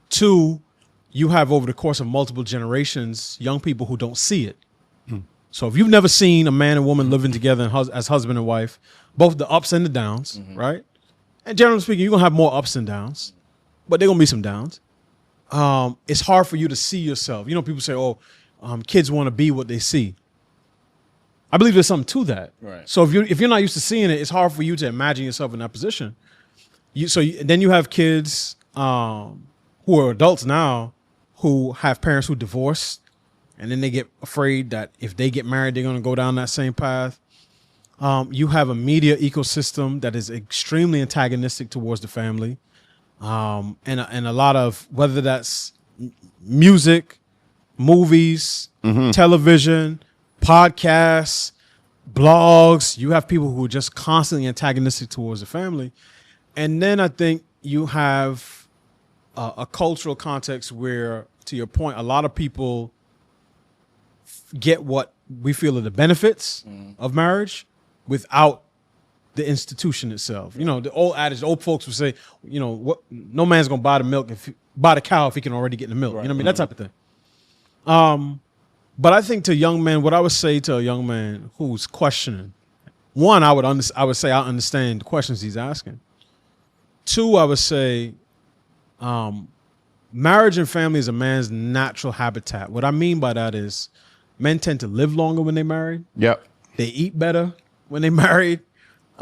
Two, you have over the course of multiple generations, young people who don't see it. So if you've never seen a man and woman living together as husband and wife, both the ups and the downs, right? And generally speaking, you're going to have more ups and downs, but there are going to be some downs. It's hard for you to see yourself. People say, kids want to be what they see. I believe there's something to that. Right. So if you're not used to seeing it, it's hard for you to imagine yourself in that position. Then you have kids who are adults now who have parents who divorced and then they get afraid that if they get married, they're going to go down that same path. You have a media ecosystem that is extremely antagonistic towards the family, and a lot of, whether that's music, movies, television, podcasts, blogs. You have people who are just constantly antagonistic towards the family. And then I think you have a cultural context where, to your point, a lot of people get what we feel are the benefits of marriage without the institution itself. You know, the old adage, the old folks would say, you know, what, no man's gonna buy the cow if he can already get the milk. Right. You know what I mean? That type of thing. But I think to young men, what I would say to a young man who's questioning, one, I would say I understand the questions he's asking. Two, I would say marriage and family is a man's natural habitat. What I mean by that is men tend to live longer when they're married. Yep. They eat better when they're married.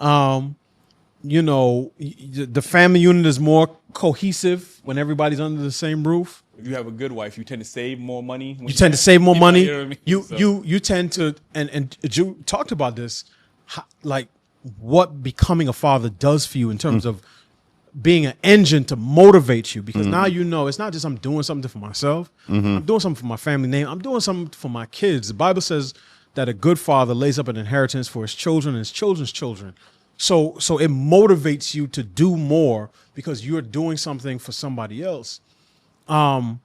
You know, the family unit is more cohesive when everybody's under the same roof. If you have a good wife, you tend to save more money. You tend to save more money. You know what I mean? You tend to, and you talked about this, like what becoming a father does for you in terms of being an engine to motivate you, because now you know it's not just I'm doing something for myself. I'm doing something for my family name. I'm doing something for my kids. The Bible says that a good father lays up an inheritance for his children and his children's children. So it motivates you to do more because you're doing something for somebody else. So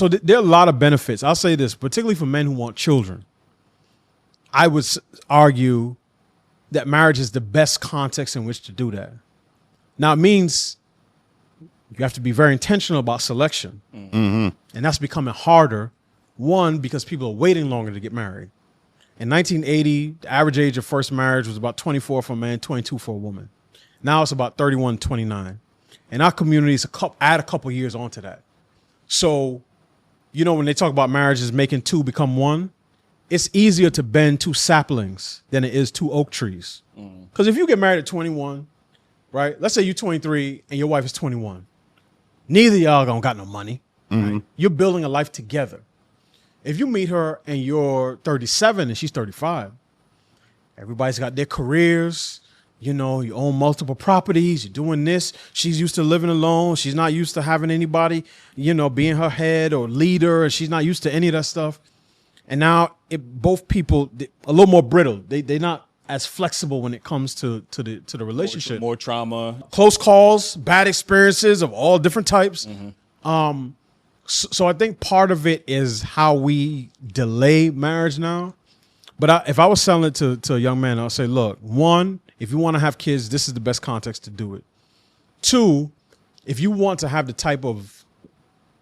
there are a lot of benefits. I'll say this, particularly for men who want children. I would argue that marriage is the best context in which to do that. Now, it means you have to be very intentional about selection. And that's becoming harder, one, because people are waiting longer to get married. In 1980, the average age of first marriage was about 24 for a man, 22 for a woman. Now it's about 31, 29. And our communities add a couple years onto that. So, you know, when they talk about marriages making two become one, it's easier to bend two saplings than it is two oak trees. Because if you get married at 21, right? Let's say you're 23 and your wife is 21. Neither of y'all don't got no money. Right? You're building a life together. If you meet her and you're 37 and she's 35, everybody's got their careers. You know, you own multiple properties. You're doing this. She's used to living alone. She's not used to having anybody, you know, being her head or leader. She's not used to any of that stuff. And now both people, a little more brittle. They're not as flexible when it comes to the relationship. More trauma. Close calls, bad experiences of all different types. So I think part of it is how we delay marriage now. But if I was selling it to a young man, I'll say, look, one, if you want to have kids, this is the best context to do it. Two, if you want to have the type of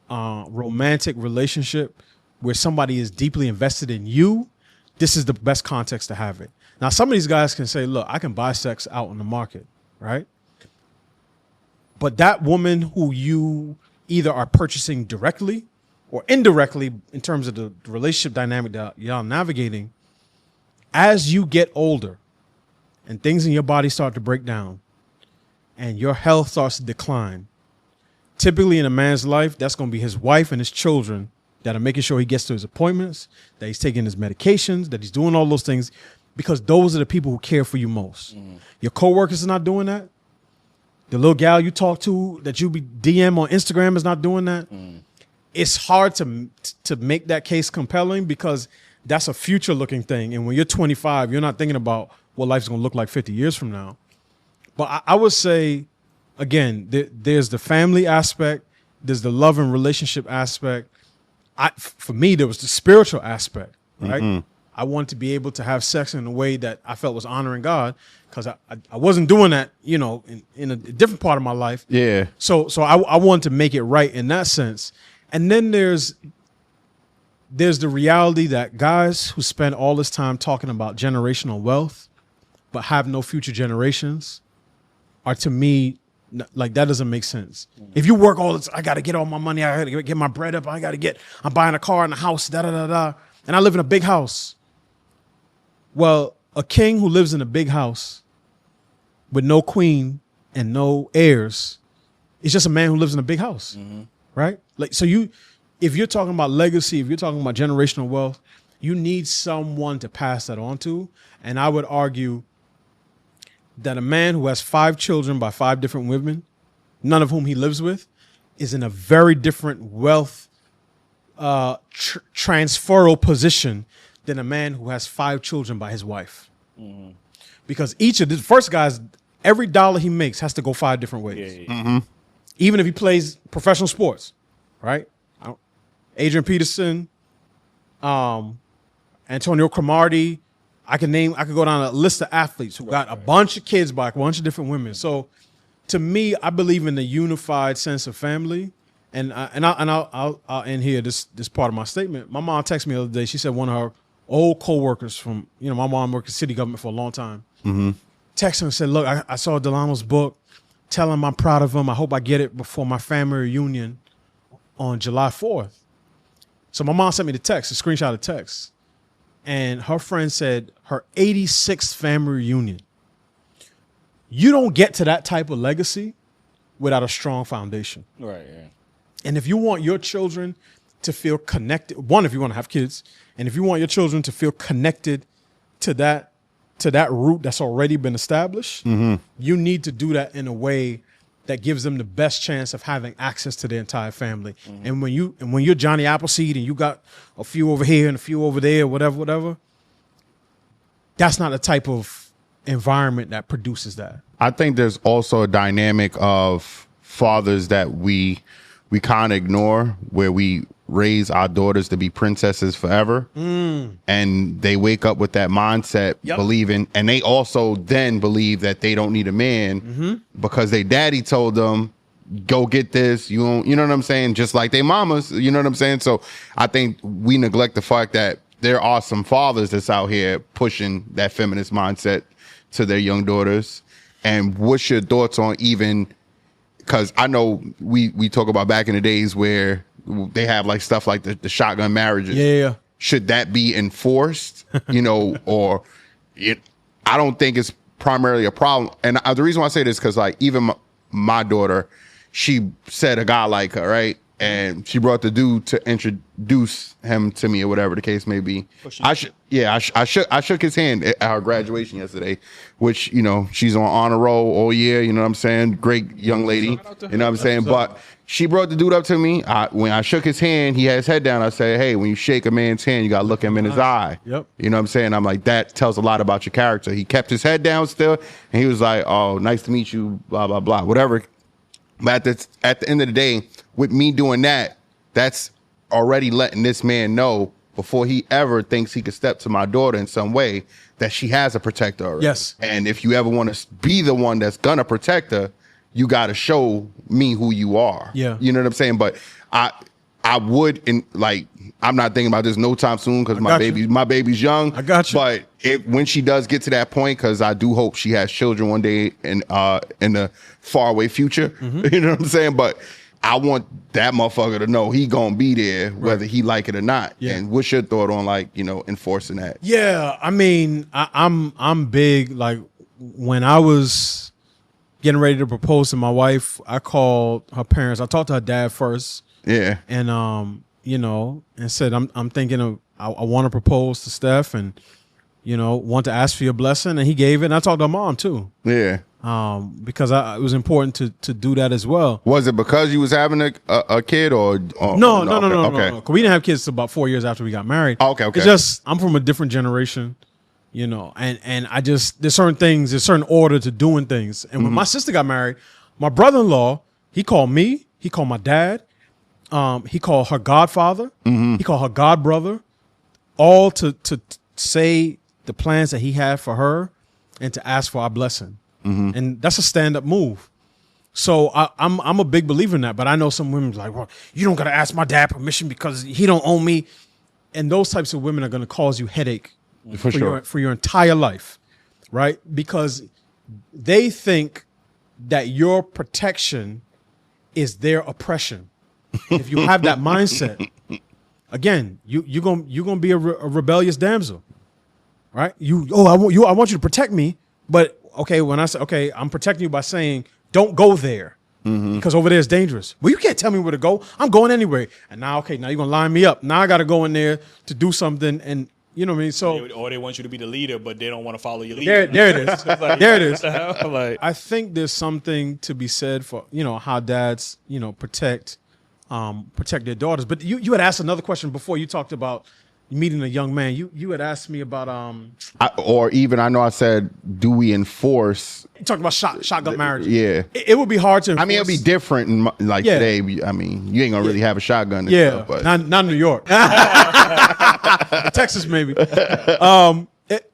romantic relationship where somebody is deeply invested in you, this is the best context to have it. Now, some of these guys can say, look, I can buy sex out on the market, right? But that woman who you either are purchasing directly or indirectly in terms of the relationship dynamic that y'all navigating, as you get older and things in your body start to break down and your health starts to decline, typically in a man's life, that's going to be his wife and his children that are making sure he gets to his appointments, that he's taking his medications, that he's doing all those things, because those are the people who care for you most. Your coworkers are not doing that. The little gal you talk to that you be DM on Instagram is not doing that. It's hard to make that case compelling because that's a future looking thing. And when you're 25, you're not thinking about what life's going to look like 50 years from now. But I would say, again, there's the family aspect. There's the love and relationship aspect. For me, there was the spiritual aspect, right? I wanted to be able to have sex in a way that I felt was honoring God, because I wasn't doing that, you know, in a different part of my life. Yeah. So I wanted to make it right in that sense. And then there's the reality that guys who spend all this time talking about generational wealth but have no future generations are, to me, like, that doesn't make sense. If you work all this, I got to get all my money, I got to get my bread up, I'm buying a car and a house, and I live in a big house. Well, a king who lives in a big house with no queen and no heirs is just a man who lives in a big house, right? Like, so if you're talking about legacy, if you're talking about generational wealth, you need someone to pass that on to. And I would argue that a man who has 5 children by 5 different women, none of whom he lives with, is in a very different wealth transferal position than a man who has 5 children by his wife. Because each of the first guys, every dollar he makes has to go 5 different ways. Even if he plays professional sports, right? Adrian Peterson, Antonio Cromartie. I could go down a list of athletes who got a bunch of kids by a bunch of different women. So to me, I believe in the unified sense of family. And I'll end here this part of my statement. My mom texted me the other day. She said one of her old co-workers from, my mom worked in city government for a long time. Texted her and said, look, I saw Delano's book. Tell him I'm proud of him. I hope I get it before my family reunion on July 4th. So my mom sent me the text, a screenshot of the text. And her friend said her 86th family reunion. You don't get to that type of legacy without a strong foundation. Right, yeah. And if you want your children to feel connected, one, if you want to have kids, and if you want your children to feel connected to that root that's already been established, you need to do that in a way that gives them the best chance of having access to the entire family. And when you're Johnny Appleseed and you got a few over here and a few over there, whatever, that's not the type of environment that produces that. I think there's also a dynamic of fathers that we kind of ignore, where we raise our daughters to be princesses forever. And they wake up with that mindset, believing, and they also then believe that they don't need a man because their daddy told them, go get this. You know what I'm saying? Just like they mamas, you know what I'm saying? So I think we neglect the fact that there are some fathers that's out here pushing that feminist mindset to their young daughters. And what's your thoughts on even, because I know we talk about back in the days where they have like stuff like the shotgun marriages. Yeah. Should that be enforced? Or I don't think it's primarily a problem. And the reason why I say this, because like even my daughter, she said a guy like her, right? And she brought the dude to introduce him to me or whatever the case may be. I shook his hand at our graduation yesterday, which, she's on honor roll all year. You know what I'm saying? Great young lady. You know what I'm saying? But she brought the dude up to me. When I shook his hand, he had his head down. I said, hey, when you shake a man's hand, you got to look him in his eye. Yep. You know what I'm saying? I'm like, that tells a lot about your character. He kept his head down still. And he was like, oh, nice to meet you, blah, blah, blah, whatever. But at the end of the day, with me doing that, that's already letting this man know before he ever thinks he could step to my daughter in some way that she has a protector already. Yes. And if you ever want to be the one that's going to protect her, you got to show me who you are. Yeah. You know what I'm saying? But I would, I'm not thinking about this no time soon because my baby's young. I got you. But when she does get to that point, because I do hope she has children one day in the faraway future. You know what I'm saying? But I want that motherfucker to know he gonna be there whether he like it or not. Yeah. And what's your thought on enforcing that? Yeah, I mean, I'm big. Like when I was getting ready to propose to my wife, I called her parents. I talked to her dad first. Yeah. And and said I'm thinking of I want to propose to Steph and want to ask for your blessing, and he gave it. And I talked to her mom too. Yeah. Because it was important to do that as well. Was it because you was having a kid or no? Okay. We didn't have kids till about 4 years after we got married. Okay. It's just I'm from a different generation, and I just there's certain order to doing things. And when my sister got married, my brother-in-law, he called me, he called my dad, he called her godfather, he called her godbrother, all to say the plans that he had for her and to ask for our blessing. And that's a stand-up move. So I'm a big believer in that. But I know some women like, well, you don't got to ask my dad permission because he don't own me. And those types of women are going to cause you headache for your entire life, right? Because they think that your protection is their oppression. If you have that mindset, again, you're gonna be a rebellious damsel, right? I want you to protect me, but okay, when I say okay, I'm protecting you by saying don't go there. because over there is dangerous. Well, you can't tell me where to go. I'm going anyway. And now, okay, now you're going to line me up. Now I got to go in there to do something. And you know what I mean? So, or they want you to be the leader, but they don't want to follow your leader. there it is. Like, there it is. Like, I think there's something to be said for, how dads, protect their daughters. But you had asked another question before. You talked about meeting a young man. You had asked me about I know I said, do we enforce? You talked about shotgun marriage. Yeah, it would be hard to enforce. I mean, it'll be different. Today, I mean, you ain't gonna really have a shotgun. And stuff, but not New York, Texas maybe.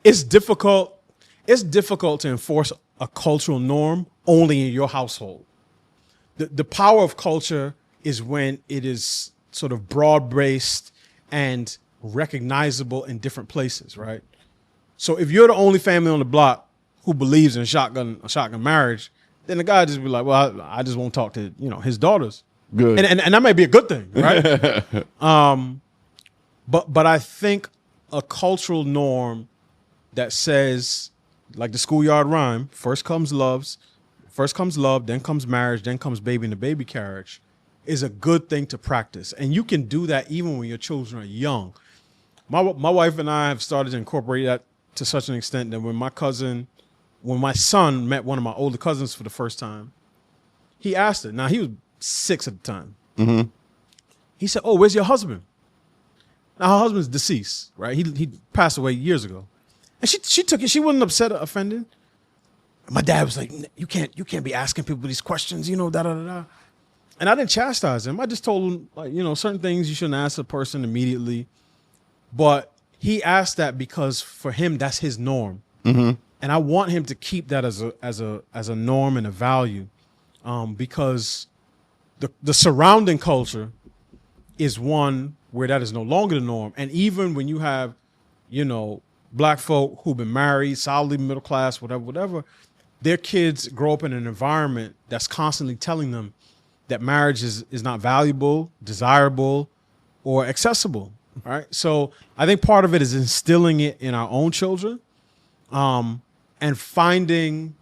It's difficult. It's difficult to enforce a cultural norm only in your household. The power of culture is when it is sort of broad-based and recognizable in different places, right? So if you're the only family on the block who believes in shotgun marriage, then the guy just be like, well, I just won't talk to his daughters. Good, and that might be a good thing, right? But I think a cultural norm that says, like the schoolyard rhyme, first comes love, then comes marriage, then comes baby in the baby carriage, is a good thing to practice. And you can do that even when your children are young. My wife and I have started to incorporate that to such an extent that when my son met one of my older cousins for the first time, he asked her. Now, he was 6 at the time. Mm-hmm. He said, "Oh, where's your husband?" Now, her husband's deceased, right? He passed away years ago. And she took it. She wasn't upset or offended. My dad was like, you can't be asking people these questions, da-da-da-da. And I didn't chastise him. I just told him, like, certain things you shouldn't ask a person immediately. But he asked that because for him, that's his norm. Mm-hmm. And I want him to keep that as a norm and a value, because the surrounding culture is one where that is no longer the norm. And even when you have, black folk who've been married, solidly middle class, whatever, their kids grow up in an environment that's constantly telling them that marriage is not valuable, desirable, or accessible. Right. So I think part of it is instilling it in our own children, and finding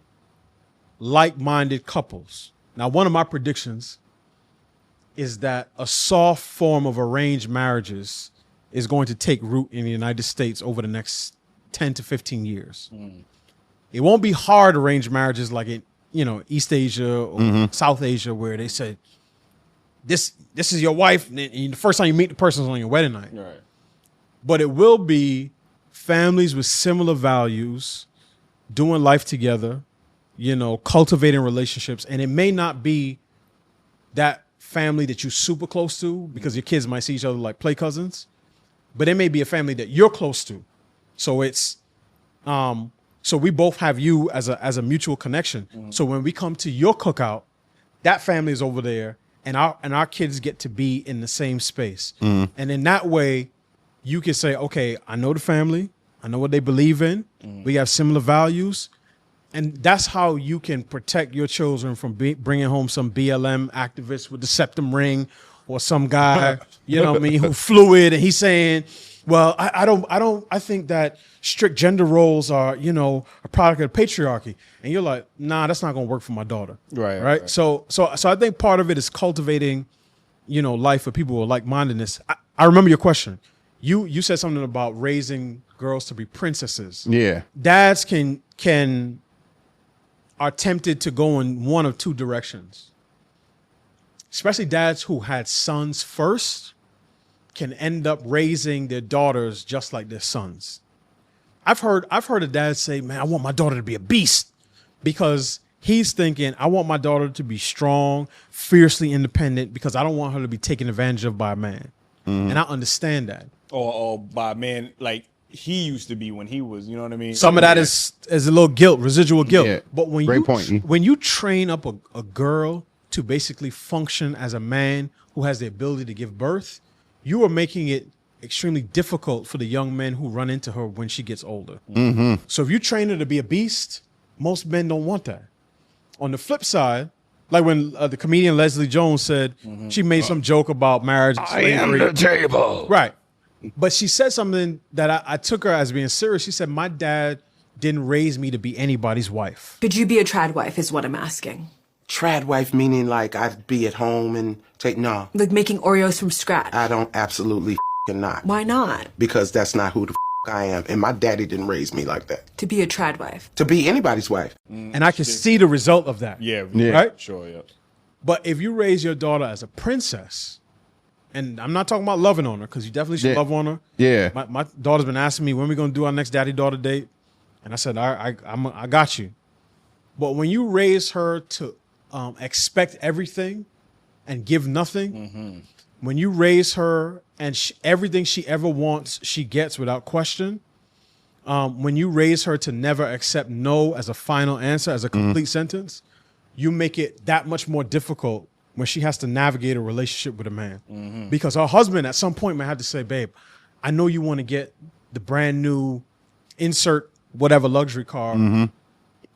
like-minded couples. Now, one of my predictions is that a soft form of arranged marriages is going to take root in the United States over the next 10 to 15 years. Mm. It won't be hard arranged marriages like in, East Asia or South Asia, where they say, this is your wife, and the first time you meet the person is on your wedding night. Right. But it will be families with similar values, doing life together, cultivating relationships. And it may not be that family that you're super close to, because your kids might see each other like play cousins, but it may be a family that you're close to. So it's, so we both have you as a mutual connection. Mm-hmm. So when we come to your cookout, that family is over there, and our kids get to be in the same space. Mm. And in that way, you can say, okay, I know the family. I know what they believe in. Mm. We have similar values. And that's how you can protect your children from bringing home some BLM activist with the septum ring, or some guy, who fluid, and he's saying, well, I think that strict gender roles are, a product of the patriarchy. And you're like, nah, that's not going to work for my daughter. Right. So I think part of it is cultivating, life for people with like-mindedness. I remember your question. You said something about raising girls to be princesses. Yeah. Dads are tempted to go in one of two directions. Especially dads who had sons first can end up raising their daughters just like their sons. I've heard a dad say, man, I want my daughter to be a beast, because he's thinking, I want my daughter to be strong, fiercely independent, because I don't want her to be taken advantage of by a man. Mm-hmm. And I understand that. Or by a man like he used to be when he was, you know what I mean? Some of that is a little guilt, residual guilt. Yeah. But when you train up a girl to basically function as a man who has the ability to give birth, you are making it extremely difficult for the young men who run into her when she gets older. Mm-hmm. So if you train her to be a beast, most men don't want that. On the flip side, like when the comedian Leslie Jones said, she made some joke about marriage and slavery. I am the table. Right. But she said something that I took her as being serious. She said, my dad didn't raise me to be anybody's wife. Could you be a trad wife is what I'm asking. Trad wife meaning like I'd be at home and no. Like making Oreos from scratch. I don't absolutely not. Why not? Because that's not who the I am. And my daddy didn't raise me like that. To be a trad wife. To be anybody's wife. And I can see the result of that. Yeah. Right? Sure, yeah. But if you raise your daughter as a princess, and I'm not talking about loving on her, because you definitely should love on her. Yeah. My daughter's been asking me, when we going to do our next daddy-daughter date? And I said, I got you. But when you raise her to expect everything and give nothing, when you raise her and everything she ever wants, she gets without question, when you raise her to never accept no as a final answer, as a complete sentence, you make it that much more difficult when she has to navigate a relationship with a man. Because her husband at some point might have to say, babe, I know you want to get the brand new insert whatever luxury car,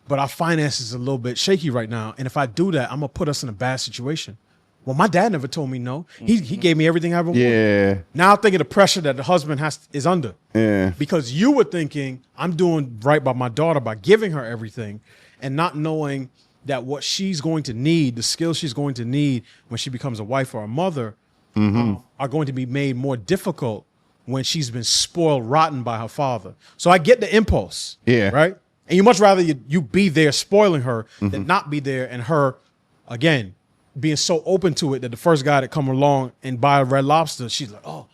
but our finances are a little bit shaky right now. And if I do that, I'm going to put us in a bad situation. Well, my dad never told me no. He gave me everything I ever wanted. Now think of the pressure that the husband is under. Yeah. Because you were thinking, I'm doing right by my daughter by giving her everything and not knowing that what she's going to need, the skills she's going to need when she becomes a wife or a mother, are going to be made more difficult when she's been spoiled rotten by her father. So I get the impulse. Yeah. Right? And you much rather you be there spoiling her than not be there and her, again, being so open to it that the first guy that come along and buy a Red Lobster, she's like, oh,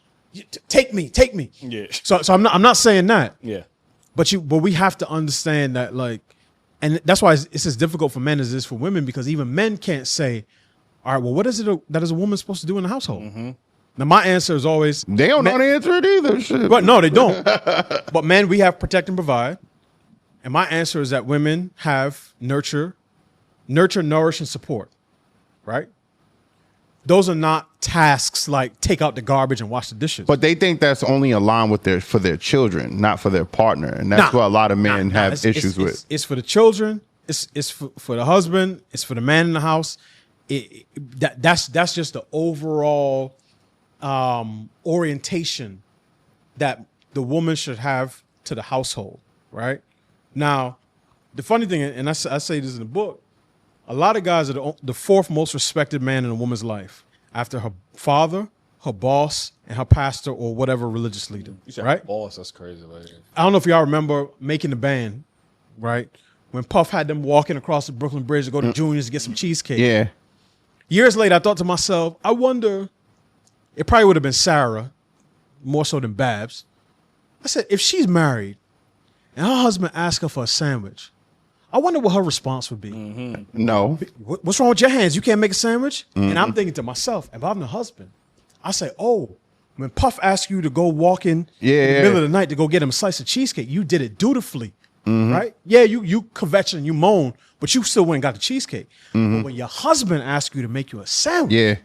take me. Yeah. So I'm not saying that. Yeah. But we have to understand that, like, and that's why it's as difficult for men as it is for women, because even men can't say, all right, well, what is it that is a woman supposed to do in the household? Now, my answer is always... They don't know the answer it either. Shit. But no, they don't. But men, we have protect and provide. And my answer is that women have nurture, nourish, and support. Right? Those are not tasks like take out the garbage and wash the dishes. But they think that's only aligned with for their children, not for their partner. And that's what a lot of men have issues with. It's for the children. It's for the husband. It's for the man in the house. That's just the overall orientation that the woman should have to the household, right? Now, the funny thing, and I say this in the book, a lot of guys are the fourth most respected man in a woman's life after her father, her boss, and her pastor or whatever religious leader, You said right? boss, that's crazy. Like, I don't know if y'all remember Making the Band, right? When Puff had them walking across the Brooklyn Bridge to go to Junior's to get some cheesecake. Yeah. Years later, I thought to myself, I wonder, it probably would have been Sarah, more so than Babs. I said, if she's married and her husband asked her for a sandwich, I wonder what her response would be. No. What's wrong with your hands? You can't make a sandwich? And I'm thinking to myself, if I'm the husband, I say, oh, when Puff asked you to go walk in the middle of the night to go get him a slice of cheesecake, you did it dutifully, right? Yeah, you kvetch and you moan, but you still went and got the cheesecake. But when your husband asks you to make you a sandwich,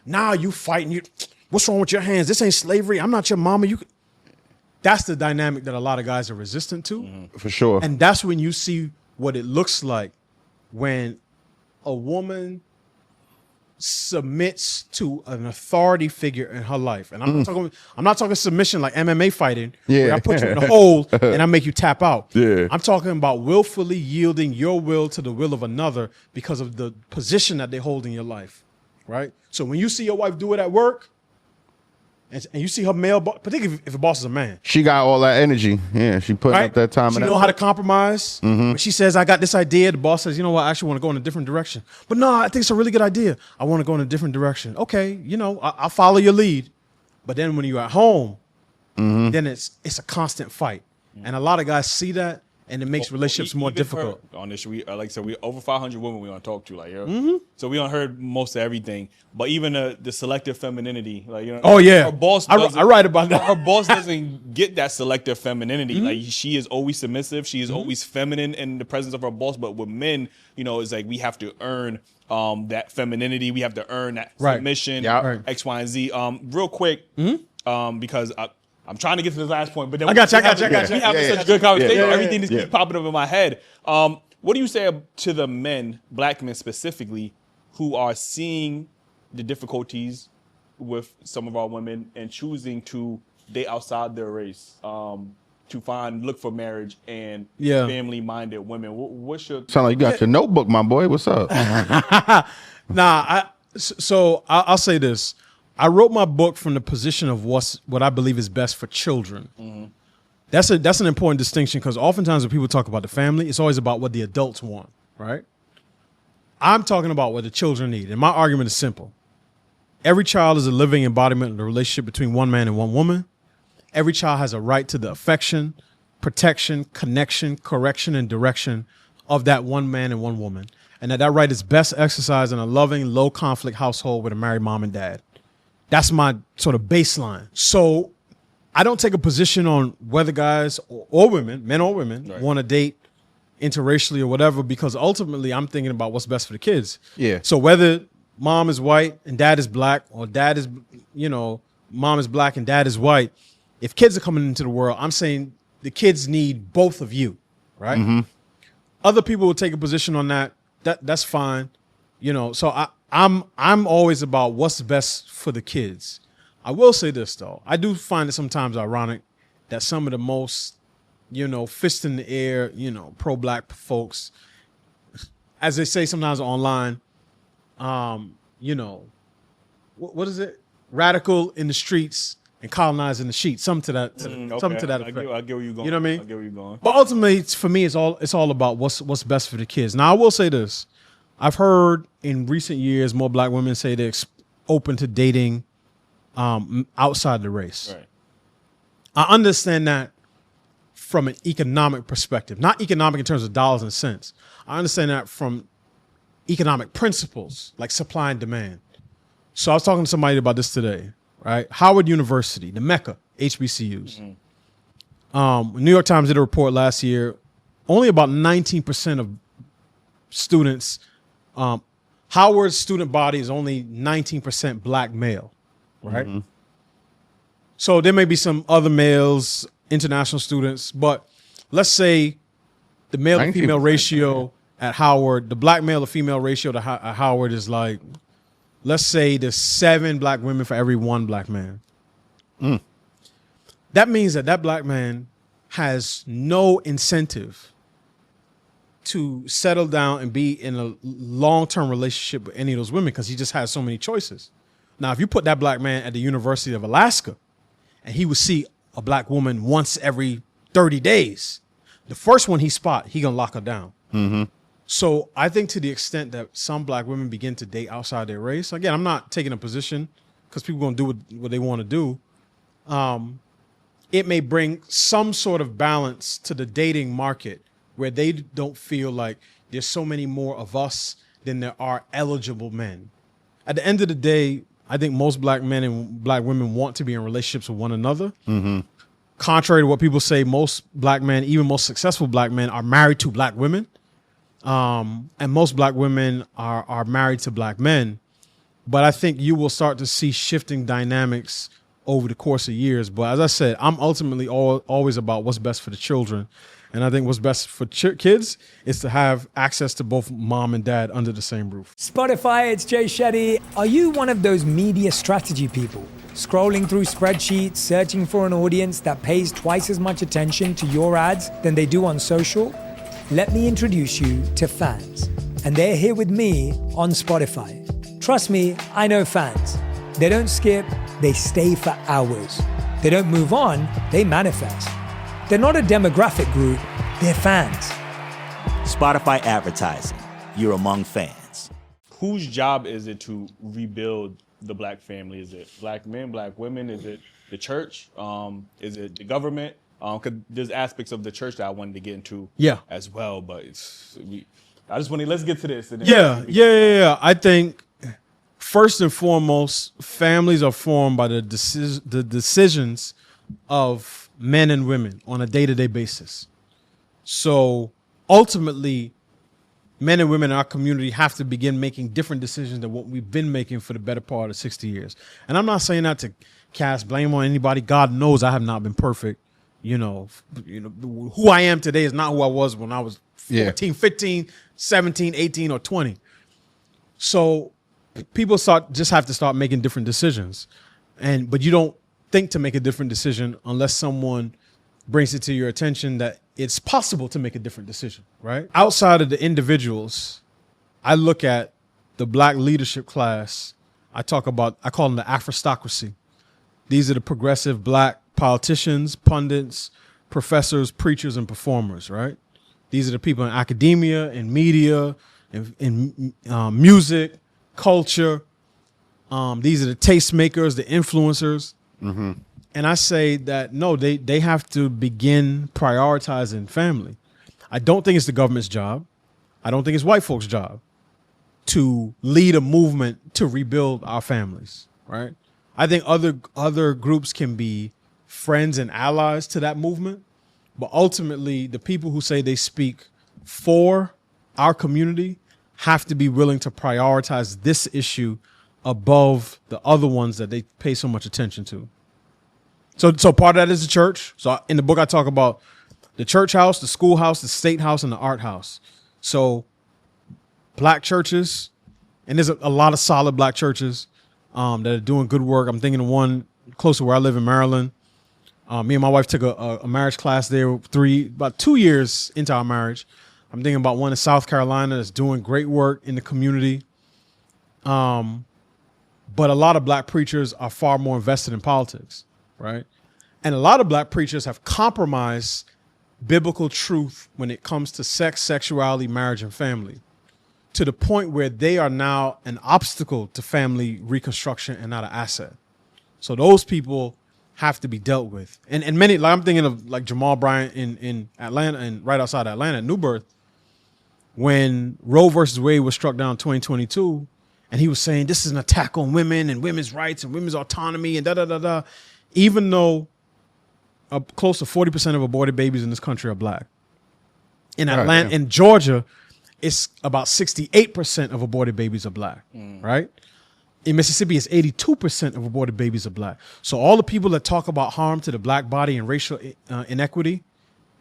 now you fighting. What's wrong with your hands? This ain't slavery. I'm not your mama. That's the dynamic that a lot of guys are resistant to. For sure. And that's when you see what it looks like when a woman submits to an authority figure in her life. And I'm not talking submission like MMA fighting, where I put you in a hold and I make you tap out. I'm talking about willfully yielding your will to the will of another because of the position that they hold in your life, right? So when you see your wife do it at work, and you see her male boss, particularly if the boss is a man. She got all that energy. Yeah, she putting up that time. She know how to compromise. When she says, I got this idea, the boss says, you know what, I actually want to go in a different direction. But no, I think it's a really good idea. I want to go in a different direction. Okay, I'll follow your lead. But then when you're at home, then it's a constant fight. And a lot of guys see that, and it makes relationships more difficult. On this, like I said, we over 500 women we want to talk to, so we don't heard most of everything. But even the selective femininity, Oh yeah, her boss. I write about that. Her boss doesn't get that selective femininity. Like she is always submissive. She is always feminine in the presence of her boss. But with men, it's like we have to earn that femininity. We have to earn that submission. X, Y, and Z. Real quick, because I'm trying to get to the last point, but then I got you. We have such a good conversation. Everything just keeps popping up in my head. What do you say to the men, black men specifically, who are seeing the difficulties with some of our women and choosing to date outside their race? look for marriage and Yeah. family-minded women. What's your Sound like you got your notebook, my boy. What's up? I'll say this. I wrote my book from the position of what I believe is best for children. Mm-hmm. That's an important distinction, because oftentimes when people talk about the family, it's always about what the adults want, right? I'm talking about what the children need. And my argument is simple. Every child is a living embodiment of the relationship between one man and one woman. Every child has a right to the affection, protection, connection, correction, and direction of that one man and one woman. And that right is best exercised in a loving, low conflict household with a married mom and dad. That's my sort of baseline. So I don't take a position on whether guys or women, men or women, want to date interracially or whatever, because ultimately I'm thinking about what's best for the kids. Yeah. So whether mom is white and dad is black, or dad is, mom is black and dad is white, if kids are coming into the world, I'm saying the kids need both of you, right? Mm-hmm. Other people will take a position on that. That's fine. So I'm always about what's best for the kids. I will say this, though. I do find it sometimes ironic that some of the most, fist in the air, pro-black folks, as they say sometimes online, what is it? Radical in the streets and colonized in the sheets. Something to that effect. I get where you're going. You know what I mean? I get where you're going. But ultimately, for me, it's all about what's best for the kids. Now, I will say this. I've heard in recent years more black women say they're open to dating outside the race. Right. I understand that from an economic perspective, not economic in terms of dollars and cents. I understand that from economic principles like supply and demand. So I was talking to somebody about this today, right? Howard University, the Mecca, HBCUs. Mm-hmm. New York Times did a report last year. Only about 19% of students, Howard's student body is only 19% black male, right? Mm-hmm. So there may be some other males, international students, but let's say the male to female ratio at Howard, the black male to female ratio to Howard is like, let's say there's 7 black women for every 1 black man. Mm. That means that black man has no incentive to settle down and be in a long-term relationship with any of those women, because he just has so many choices. Now, if you put that black man at the University of Alaska and he would see a black woman once every 30 days, the first one he spot, he gonna lock her down. Mm-hmm. So I think to the extent that some black women begin to date outside their race, again, I'm not taking a position because people gonna do what they want to do. It may bring some sort of balance to the dating market where they don't feel like there's so many more of us than there are eligible men. At the end of the day, I think most black men and black women want to be in relationships with one another. Mm-hmm. Contrary to what people say, most black men, even most successful black men, are married to black women. And most black women are married to black men. But I think you will start to see shifting dynamics over the course of years. But as I said, I'm ultimately always about what's best for the children. And I think what's best for kids is to have access to both mom and dad under the same roof. Spotify, it's Jay Shetty. Are you one of those media strategy people? Scrolling through spreadsheets, searching for an audience that pays twice as much attention to your ads than they do on social? Let me introduce you to Fans. And they're here with me on Spotify. Trust me, I know Fans. They don't skip, they stay for hours. They don't move on, they manifest. They're not a demographic group, they're fans. Spotify advertising. You're among fans. Whose job is it to rebuild the black family? Is it black men, black women? Is it the church? Is it the government? Because there's aspects of the church that I wanted to get into as well. But let's get to this. Yeah. I think first and foremost, families are formed by the decisions of men and women on a day-to-day basis. So ultimately, men and women in our community have to begin making different decisions than what we've been making for the better part of 60 years. And I'm not saying that to cast blame on anybody. God knows I have not been perfect. Who I am today is not who I was when I was 14, 15, 17, 18, or 20. So people just have to start making different decisions. But you don't think to make a different decision unless someone brings it to your attention that it's possible to make a different decision, right? Outside of the individuals, I look at the black leadership class. I call them the Afrostocracy. These are the progressive black politicians, pundits, professors, preachers, and performers, right? These are the people in academia, in media, in music, culture. These are the tastemakers, the influencers. Mm-hmm. And I say that, no, they have to begin prioritizing family. I don't think it's the government's job. I don't think it's white folks' job to lead a movement to rebuild our families, right? I think other groups can be friends and allies to that movement. But ultimately, the people who say they speak for our community have to be willing to prioritize this issue above the other ones that they pay so much attention to. So part of that is the church. So in the book, I talk about the church house, the schoolhouse, the state house, and the art house. So black churches, and there's a lot of solid black churches that are doing good work. I'm thinking of one close to where I live in Maryland. Me and my wife took a marriage class there about 2 years into our marriage. I'm thinking about one in South Carolina that's doing great work in the community. But a lot of black preachers are far more invested in politics, right? And a lot of black preachers have compromised biblical truth when it comes to sex, sexuality, marriage, and family, to the point where they are now an obstacle to family reconstruction and not an asset. So those people have to be dealt with. And many, like I'm thinking of like Jamal Bryant in Atlanta, and right outside Atlanta, New Birth, when Roe versus Wade was struck down in 2022, and he was saying this is an attack on women and women's rights and women's autonomy and da-da-da-da, even though close to 40% of aborted babies in this country are black. In Atlanta, in Georgia, it's about 68% of aborted babies are black, right? In Mississippi, it's 82% of aborted babies are black. So all the people that talk about harm to the black body and racial inequity,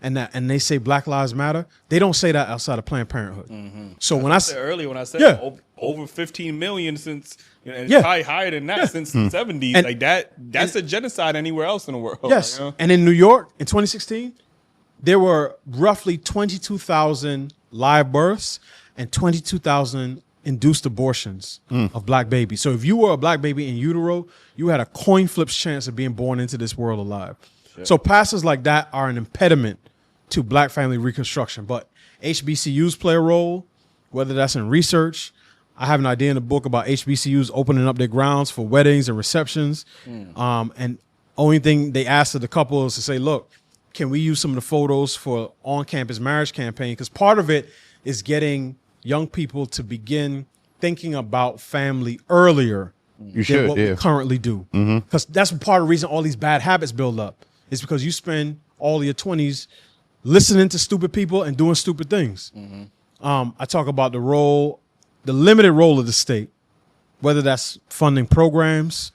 and they say Black Lives Matter, they don't say that outside of Planned Parenthood. Mm-hmm. So when I said earlier, when I said over 15 million since, and it's probably higher than that since the 70s, and, like that's a genocide anywhere else in the world. Yes, you know? And in New York in 2016, there were roughly 22,000 live births and 22,000 induced abortions of black babies. So if you were a black baby in utero, you had a coin flip's chance of being born into this world alive. Shit. So pastors like that are an impediment to black family reconstruction. But HBCUs play a role, whether that's in research. I have an idea in the book about HBCUs opening up their grounds for weddings and receptions. And only thing they asked of the couple is to say, look, can we use some of the photos for on-campus marriage campaign? Because part of it is getting young people to begin thinking about family earlier than what we currently do. Because that's part of the reason all these bad habits build up, is because you spend all your 20s listening to stupid people and doing stupid things. I talk about the limited role of the state, whether that's funding programs,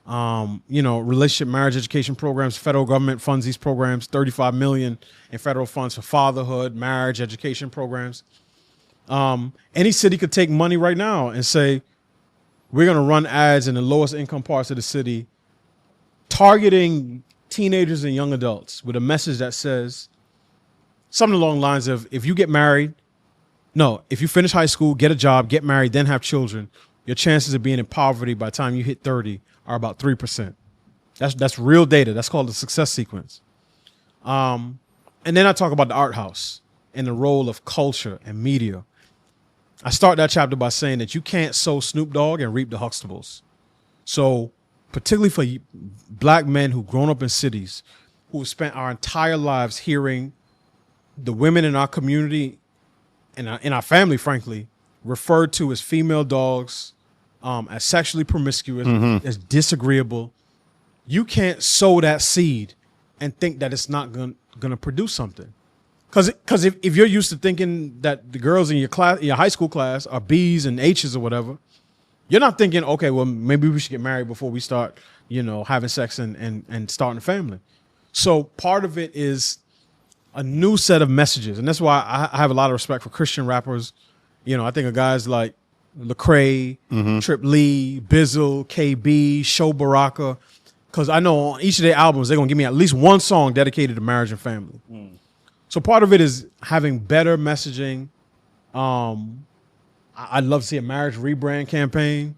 relationship, marriage, education programs. Federal government funds these programs, $35 million in federal funds for fatherhood, marriage, education programs. Any city could take money right now and say, we're going to run ads in the lowest income parts of the city, targeting teenagers and young adults with a message that says something along the lines of, if you finish high school, get a job, get married, then have children, your chances of being in poverty by the time you hit 30 are about 3%. That's real data. That's called the success sequence. And then I talk about the art house and the role of culture and media. I start that chapter by saying that you can't sow Snoop Dogg and reap the Huxtables. So particularly for black men who've grown up in cities, who have spent our entire lives hearing the women in our community and in our family, frankly, referred to as female dogs, as sexually promiscuous, as disagreeable. You can't sow that seed and think that it's not going to produce something. Because if you're used to thinking that the girls in your class, your high school class, are B's and H's or whatever, you're not thinking, okay, well, maybe we should get married before we start, having sex and starting a family. So part of it is a new set of messages. And that's why I have a lot of respect for Christian rappers. I think of guys like Lecrae, Trip Lee, Bizzle, KB, Sho Baraka. because I know on each of their albums they're gonna give me at least one song dedicated to marriage and family. So part of it is having better messaging. I'd love to see a marriage rebrand campaign.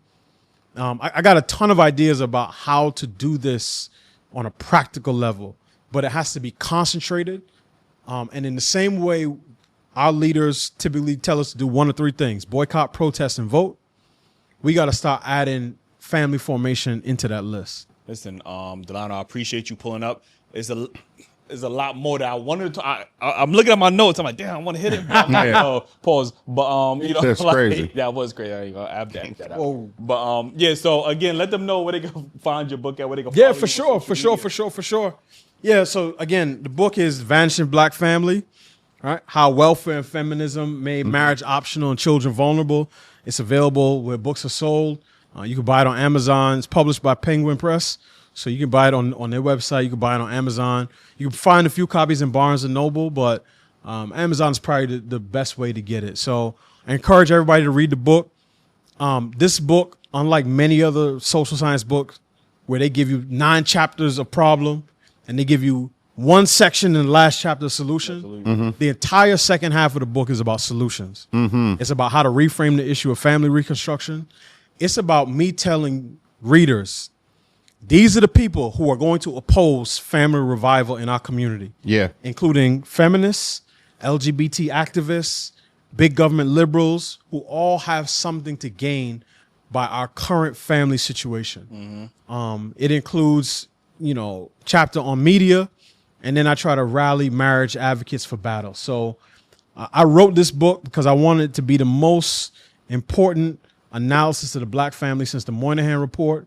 I got a ton of ideas about how to do this on a practical level, but it has to be concentrated. And in the same way, our leaders typically tell us to do one of three things: boycott, protest, and vote. We got to start adding family formation into that list. Listen, Delano, I appreciate you pulling up. There's a lot more that I wanted to. I'm looking at my notes. I'm like, damn, I want to hit it. Pause. But That's crazy. That was crazy. I ain't gonna add that out. But yeah. So again, let them know where they can find your book at. Where they can. Yeah, for sure. Yeah. So again, the book is Vanishing Black Family. Right? How welfare and feminism made marriage optional and children vulnerable. It's available where books are sold. You can buy it on Amazon. It's published by Penguin Press. So you can buy it on their website. You can buy it on Amazon. You can find a few copies in Barnes & Noble, but Amazon is probably the best way to get it. So I encourage everybody to read the book. This book, unlike many other social science books, where they give you 9 chapters of problem and they give you one section in the last chapter of solution, the entire second half of the book is about solutions. It's about how to reframe the issue of family reconstruction. It's about me telling readers, these are the people who are going to oppose family revival in our community. Yeah. Including feminists, LGBT activists, big government liberals, who all have something to gain by our current family situation. It includes, chapter on media, and then I try to rally marriage advocates for battle. So I wrote this book because I wanted it to be the most important analysis of the black family since the Moynihan Report.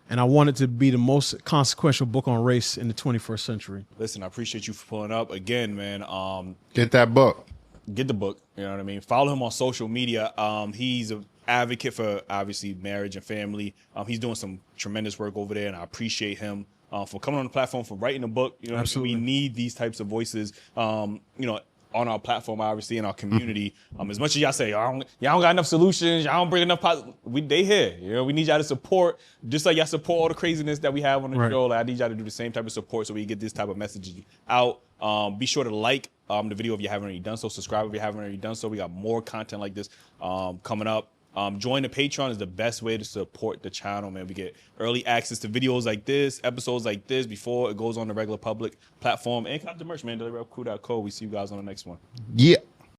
And I want it to be the most consequential book on race in the 21st century. Listen, I appreciate you for pulling up again, man. Get that book. Get the book. You know what I mean? Follow him on social media. He's an advocate for obviously marriage and family. He's doing some tremendous work over there, and I appreciate him for coming on the platform, for writing a book. You know, Absolutely. We need these types of voices. On our platform, obviously, in our community. As much as y'all say, y'all don't got enough solutions, y'all don't bring enough they here. We need y'all to support, just like y'all support all the craziness that we have on the show. Like, I need y'all to do the same type of support so we get this type of messaging out. Be sure to like the video if you haven't already done so. Subscribe if you haven't already done so. We got more content like this coming up. Join the Patreon is the best way to support the channel, man. We get early access to videos like this, episodes like this before it goes on the regular public platform. And cop the merch, man. Dailyrapupcrew.co. We see you guys on the next one. Yeah.